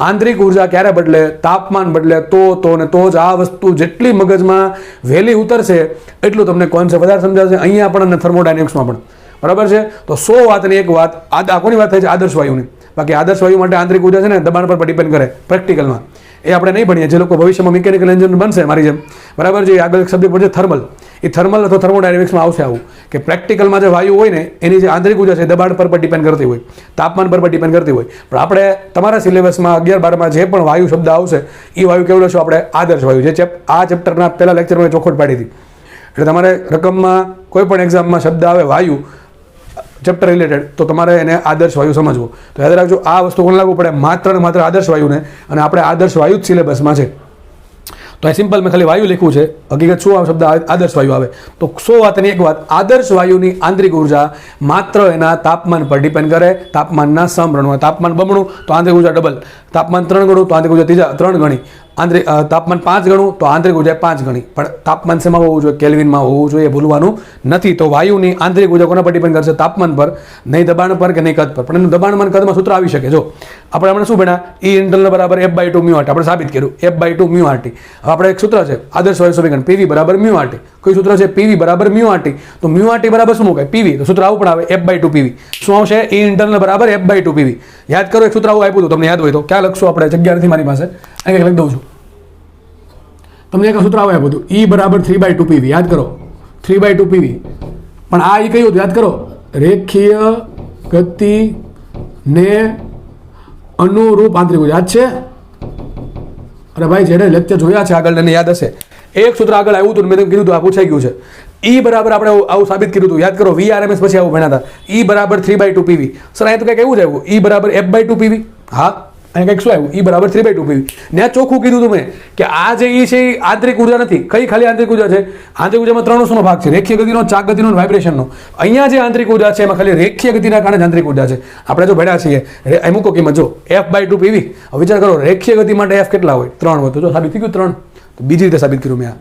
આંતરિક ઉર્જા ક્યારે બદલે? તાપમાન બદલે તો ને તો જ આ વસ્તુ જેટલી મગજમાં વહેલી ઉતરશે એટલું તમને કોન્સેપ્ટ વધારે સમજાશે. અહીંયા પણ અને થર્મોડાયનેમિક્સમાં પણ. બરાબર છે? તો 100 વાતની એક વાત આ કોની વાત થાય છે? આદર્શ વાયુની. બાકી આદર્શ વાયુ માટે આંતરિક ઉર્જા છે ને દબાણ પર ડિપેન્ડ કરે પ્રેક્ટિકલમાં. એ આપણે નહીં ભણીએ. જે લોકો ભવિષ્યમાં મિકેનિકલ એન્જિનિયર બનશે મારી જેમ, બરાબર છે, આગળ એક સબ્જેક્ટ પડશે થર્મલ. એ થર્મલ અથવા થર્મોડાયનેમિક્સમાં આવશે આવું કે પ્રેક્ટિકલમાં જે વાયુ હોય ને એની જે આંતરિક ઉર્જા છે દબાણ પર ડિપેન્ડ કરતી હોય, તાપમાન પર ડિપેન્ડ કરતી હોય. પણ આપણે તમારા સિલેબસમાં 11-12માં જે પણ વાયુ શબ્દ આવશે એ વાયુ કેવો લેશો આપણે? આદર્શ વાયુ. જે આ ચેપ્ટરના પહેલા લેક્ચરમાં ચોખવટ પાડી હતી. એટલે તમારે રકમમાં કોઈ પણ એક્ઝામમાં શબ્દ આવે વાયુ ચેપ્ટર રિલેટેડ, તો તમારે એને આદર્શ વાયુ સમજવો. તો યાદ રાખજો, આ વસ્તુ કોને લાગુ પડે? માત્ર ને માત્ર આદર્શ વાયુને. અને આપણે આદર્શ વાયુ જ સિલેબસમાં છે. તો એ સિમ્પલ મેં ખાલી વાયુ લખ્યું છે. હકીકત શું આવે? શબ્દ આદર્શ વાયુ આવે. તો 100 વાતની એક વાત, આદર્શ વાયુની આંતરિક ઉર્જા માત્ર એના તાપમાન પર ડિપેન્ડ કરે. તાપમાનના સમપ્રમાણમાં. તાપમાન બમણું તો આંતરિક ઉર્જા ડબલ. તાપમાન 3 ગણું તો આંતરિક ઉર્જા 3 ગણી. તાપમાન 5 ગણું તો આંતરિક ઉર્જા 5 ગણી. પણ તાપમાન શેમાં હોવું જોઈએ? કેલ્વિનમાં હોવું જોઈએ. ભૂલવાનું નથી. તો વાયુની આંતરિક ઉર્જા કોના પર ડિપેન્ડ કરશે? તાપમાન પર, નહીં દબાણ પર કે નહીં કદ પર. પણ એનું દબાણમાં કદમાં સૂત્ર આવી શકે. જો આપણે હમણાં શું ભણ્યા? E ઇન્ટરનલ બરાબર F/2 મ્યુ RT. આપણે સાબિત કર્યું F/2 મ્યુ RT. હવે આપણે એક સૂત્ર છે આદર્શ વાયુ સમીકરણ, PV બરાબર મ્યુ RT. કોઈ સૂત્ર છે PV બરાબર મ્યુ RT. તો મ્યુ RT બરાબર શું મુકાય? PV. તો સૂત્ર આવું પણ આવે F/2 PV. શું આવશે? E ઇન્ટરનલ બરાબર F/2 PV. યાદ કરો, એક સૂત્ર આવું આપ્યું હતું, તમને યાદ હોય તો. ક્યાં લખશું આપણે? જગ્યા નથી મારી પાસે, અહીં લખી દઉં છું તમને. એક સૂત્ર આવું આપ્યું હતું, E બરાબર 3/2 PV. યાદ કરો, 3/2 PV. પણ આ એ કયું હતું? યાદ કરો, રેખીય ગતિ ને અનુરૂપ આંતરિક ઉર્જા. યાદ છે? અરે ભાઈ, જેને લેક્ચર જોયા છે આગળ એને યાદ હશે. એક સૂત્ર આગળ આવ્યું હતું, મેં કીધું હતું આ પૂછાઈ ગયું છે. E બરાબર આપણે આવું સાબિત કર્યું હતું. યાદ કરો, VRMS પછી આવું ભણ્યા હતા. E બરાબર 3/2 PV. સર અહીંયા તો કંઈક એવું જ આવ્યું, E બરાબર F/2 PV. હા, અહીંયા કંઈક શું આવ્યું? E બરાબર 3/2 PV. ત્યાં ચોખ્ખું કીધું હતું મેં કે આ જે E છે એ આંતરિક ઉર્જા નથી. કઈ ખાલી આંતરિક ઉર્જા છે? આંતરિક ઉર્જામાં 3 વસ્તુનો ભાગ છે: રેખીય ગતિનો, ચાક ગતિનો, વાઇબ્રેશનનો. અહીંયા જે આંતરિક ઉર્જા છે એમાં ખાલી રેખીય ગતિના કારણે જ આંતરિક ઉર્જા છે. આપણે જો ભણ્યા છીએ એ મૂકો કિંમત જો F/2 PV. વિચાર કરો, રેખીય ગતિ માટે F કેટલા હોય? 3 હોય. તો જો સાબિત થઈ ગયું 3. તો બીજી રીતે સાબિત કર્યું મેં.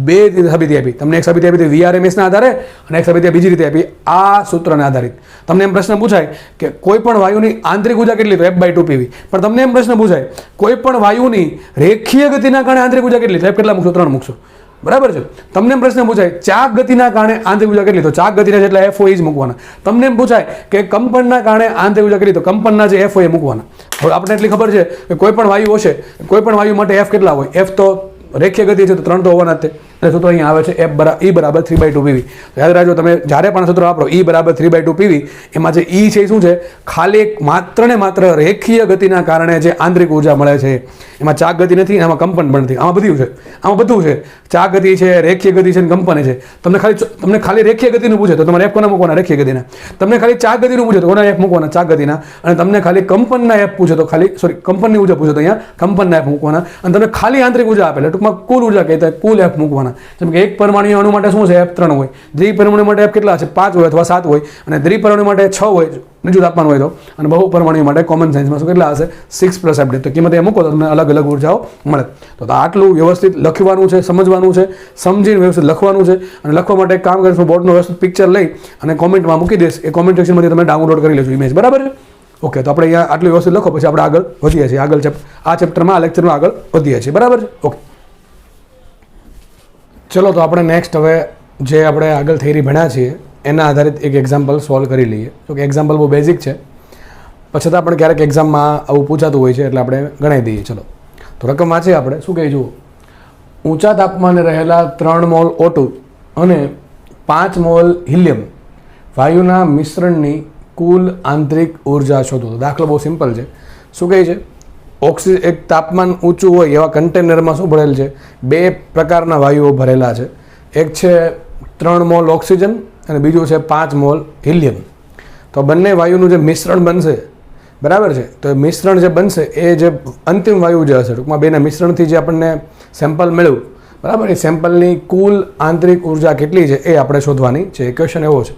બે રીતે સાબિતી આપી તમને. એક સાબિતી આપી VRMS ના આધારે અને એક સાબિતી બીજી રીતે આપી આ સૂત્રને આધારિત. તમને એમ પ્રશ્ન પૂછાય કે કોઈ પણ વાયુની આંતરિક ઉર્જા કેટલી? તો F/2 PV. પણ તમને એમ પ્રશ્ન પૂછાય કોઈ પણ વાયુની રેખીય ગતિના કારણે આંતરિક ઉર્જા કેટલી? તો F કેટલા મૂકશો? 3 મૂકશો. બરાબર છે? તમને એમ પ્રશ્ન પૂછાય ચાક ગતિના કારણે આંતરિક ઉર્જા કેટલી? તો ચાક ગતિના જેટલા F હોય એ જ મૂકવાના. તમને એમ પૂછાય કે કંપનના કારણે આંતરિક ઉર્જા કેટલી? તો કંપનના જે F હોય એ મૂકવાના. હવે આપણે એટલી ખબર છે કે કોઈ પણ વાયુ હશે, કોઈ પણ વાયુ માટે F કેટલા હોય? F તો રેખીય ગતિ છે તો 3 તો હોવાના જ. એટલે સૂત્ર અહીંયા આવે છે E બરાબર 3/2 PV. યાદ રાખજો, તમે જ્યારે પણ સૂત્ર વાપરો E બરાબર 3/2 PV, એમાં જે E છે એ શું છે? ખાલી માત્ર ને માત્ર રેખીય ગતિના કારણે જે આંતરિક ઉર્જા મળે છે. એમાં ચાક ગતિ નથી, એમાં કંપન પણ નથી. આમાં બધું છે. ચાક ગતિ છે, રેખીય ગતિ છે, કંપન છે. તમને ખાલી રેખીય ગતિનું પૂછે તો તમારે F કોના મૂકવાના? રેખીય ગતિના. તમને ખાલી ચાક ગતિનું પૂછે તો કોના F મૂકવાના? ચાક ગતિના. અને તમને ખાલી કંપનના F પૂછે તો કંપનની ઉર્જા પૂછે તો અહીંયા કંપનના F મૂકવાના. અને તમને ખાલી આંતરિક ઉર્જા આપે એટલે ટૂંકમાં કુલ ઉર્જા કહેતા કુલ F મૂકવાના. શોધવાના. જેમ કે એક પરમાણુ અણુ માટે શું છે F3 હોય, દ્વિપરમાણુ માટે F કેટલા છે 5 હોય અથવા 7 હોય, અને ત્રિપરમાણુ માટે 6 હોય નીચું તાપમાન હોય તો, અને બહુપરમાણુ માટે કોમન સાયન્સમાં શું કેટલા હશે 6 + F. તો કિંમત એ મૂકો તો તમને અલગ અલગ ઉર્જાઓ મળે. તો આટલું વ્યવસ્થિત લખવાનું છે, સમજવાનું છે, સમજીને વ્યવસ્થિત લખવાનું છે. અને લખવા માટે એક કામ કરીશું, બોર્ડનું વ્યવસ્થિત પિક્ચર લઈ અને કોમેન્ટમાં મૂકી દઈશ. એ કોમેન્ટ સેક્શનમાંથી તમે ડાઉનલોડ કરી લેજો ઇમેજ, બરાબર છે? ઓકે, તો આપણે અહીંયા આટલું વ્યવસ્થિત લખો, પછી આપણે આગળ વધીએ છીએ. આગળ આ ચેપ્ટરમાં આ લેક્ચરમાં આગળ વધીએ છીએ, બરાબર છે? ઓકે, ચલો તો આપણે નેક્સ્ટ હવે જે આપણે આગળ થિયરી ભણ્યા છીએ એના આધારિત એક એક્ઝામ્પલ સોલ્વ કરી લઈએ. તો કે એક્ઝામ્પલ બહુ બેઝિક છે, પછી તો આપણે ક્યારેક એક્ઝામમાં આવું પૂછાતું હોય છે એટલે આપણે ગણાવી દઈએ. ચલો તો રકમ વાંચીએ આપણે. શું કહે જુઓ, ઊંચા તાપમાને રહેલા 3 મોલ O2 અને 5 મોલ હિલિયમ વાયુના મિશ્રણની કુલ આંતરિક ઉર્જા શોધો. તો દાખલો બહુ સિમ્પલ છે. શું કહે છે, એક તાપમાન ઊંચું હોય એવા કન્ટેનરમાં શું ભરેલ છે, 2 પ્રકારના વાયુઓ ભરેલા છે. એક છે 3 મોલ ઓક્સિજન અને બીજું છે 5 મોલ હિલિયમ. તો બંને વાયુનું જે મિશ્રણ બનશે, બરાબર છે, તો એ મિશ્રણ જે બનશે એ જે અંતિમ વાયુ જે હશે, ટૂંકમાં બેના મિશ્રણથી જે આપણને સેમ્પલ મળ્યું, બરાબર, એ સેમ્પલની કુલ આંતરિક ઉર્જા કેટલી છે એ આપણે શોધવાની છે. ક્વેશ્ચન એવો છે.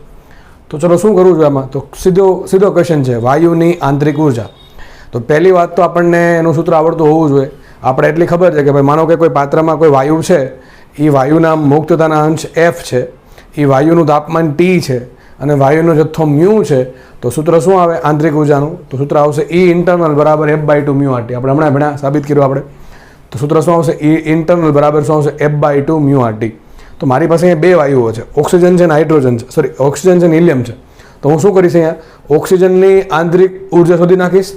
તો ચલો શું કરવું જોઈએ આમાં? તો સીધો ક્વેશ્ચન છે વાયુની આંતરિક ઉર્જા. તો પહેલી વાત તો આપણને એનું સૂત્ર આવડતું હોવું જોઈએ. આપણે એટલી ખબર છે કે ભાઈ માનો કે કોઈ પાત્રમાં કોઈ વાયુ છે, એ વાયુના મુક્તતાના અંશ F છે, એ વાયુનું તાપમાન T છે અને વાયુનો જથ્થો μ છે. તો સૂત્ર શું આવે આંતરિક ઉર્જાનું? તો સૂત્ર આવશે E ઇન્ટરનલ બરાબર F/2 μRT. આપણે હમણાં ભણ્યા, સાબિત કર્યું આપણે. તો સૂત્ર શું આવશે? E ઇન્ટરનલ બરાબર શું આવશે? F/2 μRT. તો મારી પાસે અહીંયા 2 વાયુઓ છે, ઓક્સિજન છે અને હાઇડ્રોજન છે, સોરી ઓક્સિજન છે અને હિલિયમ છે. તો હું શું કરીશ, અહીંયા ઓક્સિજનની આંતરિક ઉર્જા શોધી નાખીશ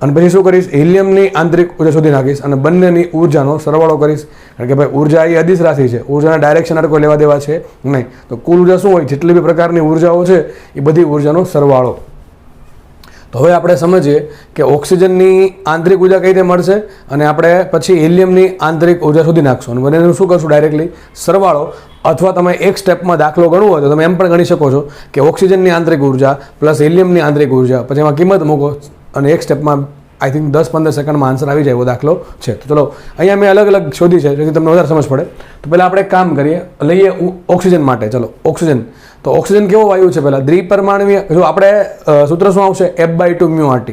અને પછી શું કરીશ, હિલિયમની આંતરિક ઉર્જા શોધી નાખીશ અને બંનેની ઉર્જાનો સરવાળો કરીશ. કારણ કે ભાઈ ઉર્જા એ અદિશ રાશિ છે, ઉર્જાના ડાયરેક્શન આર કોઈ લેવા દેવા છે નહીં. તો કુલ ઉર્જા શું હોય, જેટલી બી પ્રકારની ઉર્જાઓ છે એ બધી ઉર્જાનો સરવાળો. તો હવે આપણે સમજીએ કે ઓક્સિજનની આંતરિક ઉર્જા કઈ રીતે મળશે અને આપણે પછી હિલિયમની આંતરિક ઉર્જા શોધી નાખશું અને બંનેનું શું કરશું, ડાયરેક્ટલી સરવાળો. અથવા તમે એક સ્ટેપમાં દાખલો ગણવો હોય તો તમે એમ પણ ગણી શકો છો કે ઓક્સિજનની આંતરિક ઉર્જા પ્લસ હિલિયમની આંતરિક ઉર્જા, પછી એમાં કિંમત મૂકો અને એક સ્ટેપમાં આઈ થિંક 10-15 સેકન્ડમાં આન્સર આવી જાય એવો દાખલો છે. તો ચલો અહીંયા મેં અલગ અલગ શોધી છે જેથી તમને વધારે સમજ પડે. તો પહેલાં આપણે એક કામ કરીએ, લઈએ ઓક્સિજન માટે. ચલો ઓક્સિજન, તો ઓક્સિજન કેવો વાયુ છે? પહેલાં દ્વિપરમાણુય. જો આપણે સૂત્ર શું આવશે? F/2 μRT.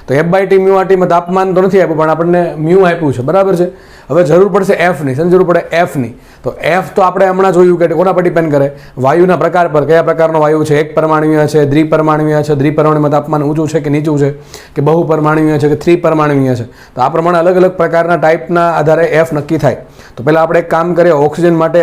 તો F/2 μRTમાં તાપમાન તો નથી આપ્યું પણ આપણને μ આપ્યું છે, બરાબર છે. હવે જરૂર પડશે Fની. શેની જરૂર પડે? Fની. તો F તો આપણે હમણાં જોયું કે કોના પર ડિપેન્ડ કરે? વાયુના પ્રકાર પર. કયા પ્રકારનો વાયુ છે? એક પરમાણુય છે, દ્વિપરમાણુય છે, દ્વિપરમાણુમાં તાપમાન ઊંચું છે કે નીચું છે, કે બહુપરમાણુય છે કે ત્રિપરમાણુય છે. તો આ પ્રમાણે અલગ અલગ પ્રકારના ટાઈપના આધારે F નક્કી થાય. તો પહેલાં આપણે એક કામ કરીએ, ઓક્સિજન માટે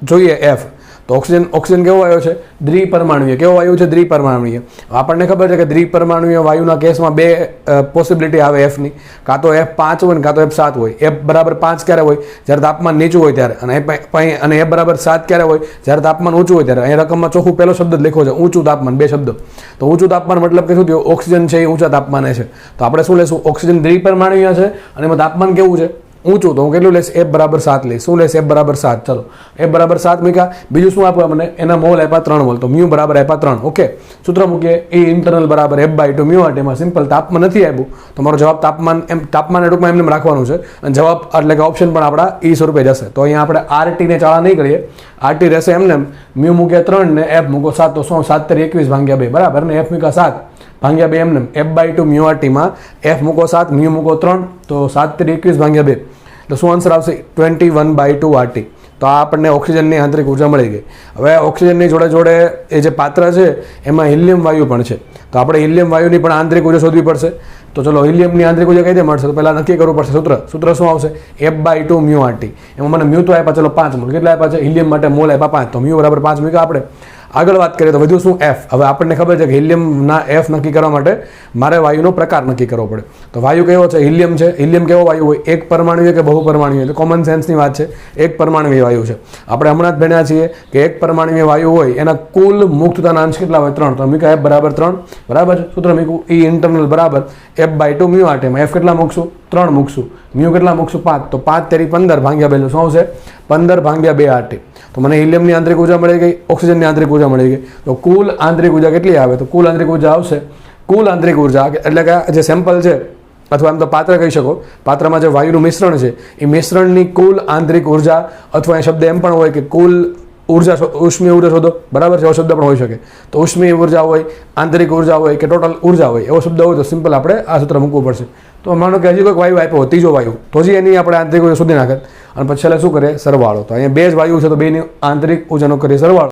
જોઈએ F. તો ઓક્સિજન કેવો વાયુ છે? દ્વિપરમાણુય. કેવો વાયુ છે? દ્વિપરમાણુય. આપણને ખબર છે કે દ્વિપરમાણુય વાયુના કેસમાં 2 પોસિબિલિટી આવે Fની, કાં તો F5 હોય ને કાં તો F7 હોય. F=5 ક્યારે હોય? જ્યારે તાપમાન નીચું હોય ત્યારે. અને F=7 ક્યારે હોય? જ્યારે તાપમાન ઊંચું હોય ત્યારે. અહીં રકમમાં ચોખ્ખું પહેલો શબ્દ જ લખ્યો છે, ઊંચું તાપમાન, 2 શબ્દ. તો ઊંચું તાપમાન મતલબ કે શું થયું? ઓક્સિજન છે એ ઊંચા તાપમાને છે. તો આપણે શું લેશું? ઓક્સિજન દ્વિપરમાણુય છે અને એમાં તાપમાન કેવું છે? ઊંચું. તો હું કેટલું લઈશ? F=7 લઈશ. શું લઈશ? F=7. ચલો F=7 મૂક્યા. બીજું શું આપ્યું મને? એના મોલ આપ્યા 3 મોલ. તો μ બરાબર આપ્યા 3. ઓકે, સૂત્ર મૂકીએ E ઇન્ટરનલ બરાબર F/2 μRT. એમાં સિમ્પલ તાપમાન નથી આપ્યું તો મારો જવાબ તાપમાન ટૂંકમાં એમને રાખવાનું છે અને જવાબ એટલે કે ઓપ્શન પણ આપણા E સ્વરૂપે જશે. તો અહીંયા આપણે RT ને ચાળા નહીં કરીએ, RT રહેશે એમને. μ મૂક્યા 3 ને F મૂકો 7. તો 7 × 21 ભાગ્યા 2, બરાબર ને? F મૂક્યા 7 ભાગ્યા 2 એમને. F/2 μRTમાં F મૂકો 7, μ મૂકો 3, તો 7 × 21 ભાગ્યા 2. તો શું આન્સર આવશે? 21/2 RT. તો આ આપણને ઓક્સિજનની આંતરિક ઉર્જા મળી ગઈ. હવે ઓક્સિજનની જોડે જોડે એ જે પાત્ર છે એમાં હિલિયમ વાયુ પણ છે. તો આપણે હિલિયમ વાયુની પણ આંતરિક ઉર્જા શોધવી પડશે. તો ચલો હિલિયમની આંતરિક ઉર્જા કઈ રીતે મળશે? તો પહેલાં નક્કી કરવું પડશે સૂત્ર શું આવશે? F/2 μRT. એમાં મને μ તો આપ્યા, ચલો 5 મોલ. કેટલા આપ્યા છે? હિલિયમ માટે મોલ આપ્યા 5. તો μ બરાબર 5 મૂક્યા આપણે. આગળ વાત કરીએ તો વધુ શું? F. હવે આપણને ખબર છે કે હિલિયમના F નક્કી કરવા માટે મારે વાયુનો પ્રકાર નક્કી કરવો પડે. તો વાયુ કયો છે? હિલિયમ છે. હિલિયમ કેવો વાયુ હોય? એક પરમાણુય કે બહુપરમાણુય? તો કોમન સેન્સની વાત છે, એક પરમાણુય વાયુ છે. આપણે હમણાં જ ભણ્યા છીએ કે એક પરમાણુય વાયુ હોય એના કુલ મુક્તતાના અંશ કેટલા હોય? 3. તો મૂક્યા F=3, બરાબર. સૂત્ર મૂક્યું E ઇન્ટરનલ બરાબર F/2 μRT. માં F કેટલા મૂકશું? 3 મૂકશું. μ કેટલા મૂકશું? 5. તો 5 × 15 ભાગ્યા 2 શું આવશે? 15/2 RT. તો મને હિલિયમની આંતરિક ઉર્જા મળી ગઈ, ઓક્સિજનની આંતરિક ઉર્જા મળી ગઈ. તો કુલ આંતરિક ઉર્જા કેટલી આવે? તો કુલ આંતરિક ઉર્જા આવશે, કુલ આંતરિક ઉર્જા એટલે કે જે સેમ્પલ છે અથવા એમ તો પાત્ર કહી શકો. પાત્રમાં જે વાયુનું મિશ્રણ છે એ મિશ્રણની કુલ આંતરિક ઉર્જા, અથવા એ શબ્દ એમ પણ હોય કે કુલ ઉર્જા, ઉષ્મીય ઉર્જા શોધો, બરાબર છે, એવો શબ્દ પણ હોઈ શકે. તો ઉષ્મીય ઉર્જા હોય, આંતરિક ઉર્જા હોય કે ટોટલ ઉર્જા હોય, એવો શબ્દ હોય તો સિમ્પલ આપણે આ સૂત્ર મૂકવું પડશે. તો માનો કે હજી કોઈક વાયુ આપ્યો હોય, ત્રીજો વાયુ, તો હજી એની આપણે આંતરિક ઉર્જા શોધી નાખે, અને પછી છેલ્લે શું કરે, સરવાળો. તો અહીંયા બે જ વાયુ છે તો બેની આંતરિક ઉર્જાનો કરીએ સરવાળો.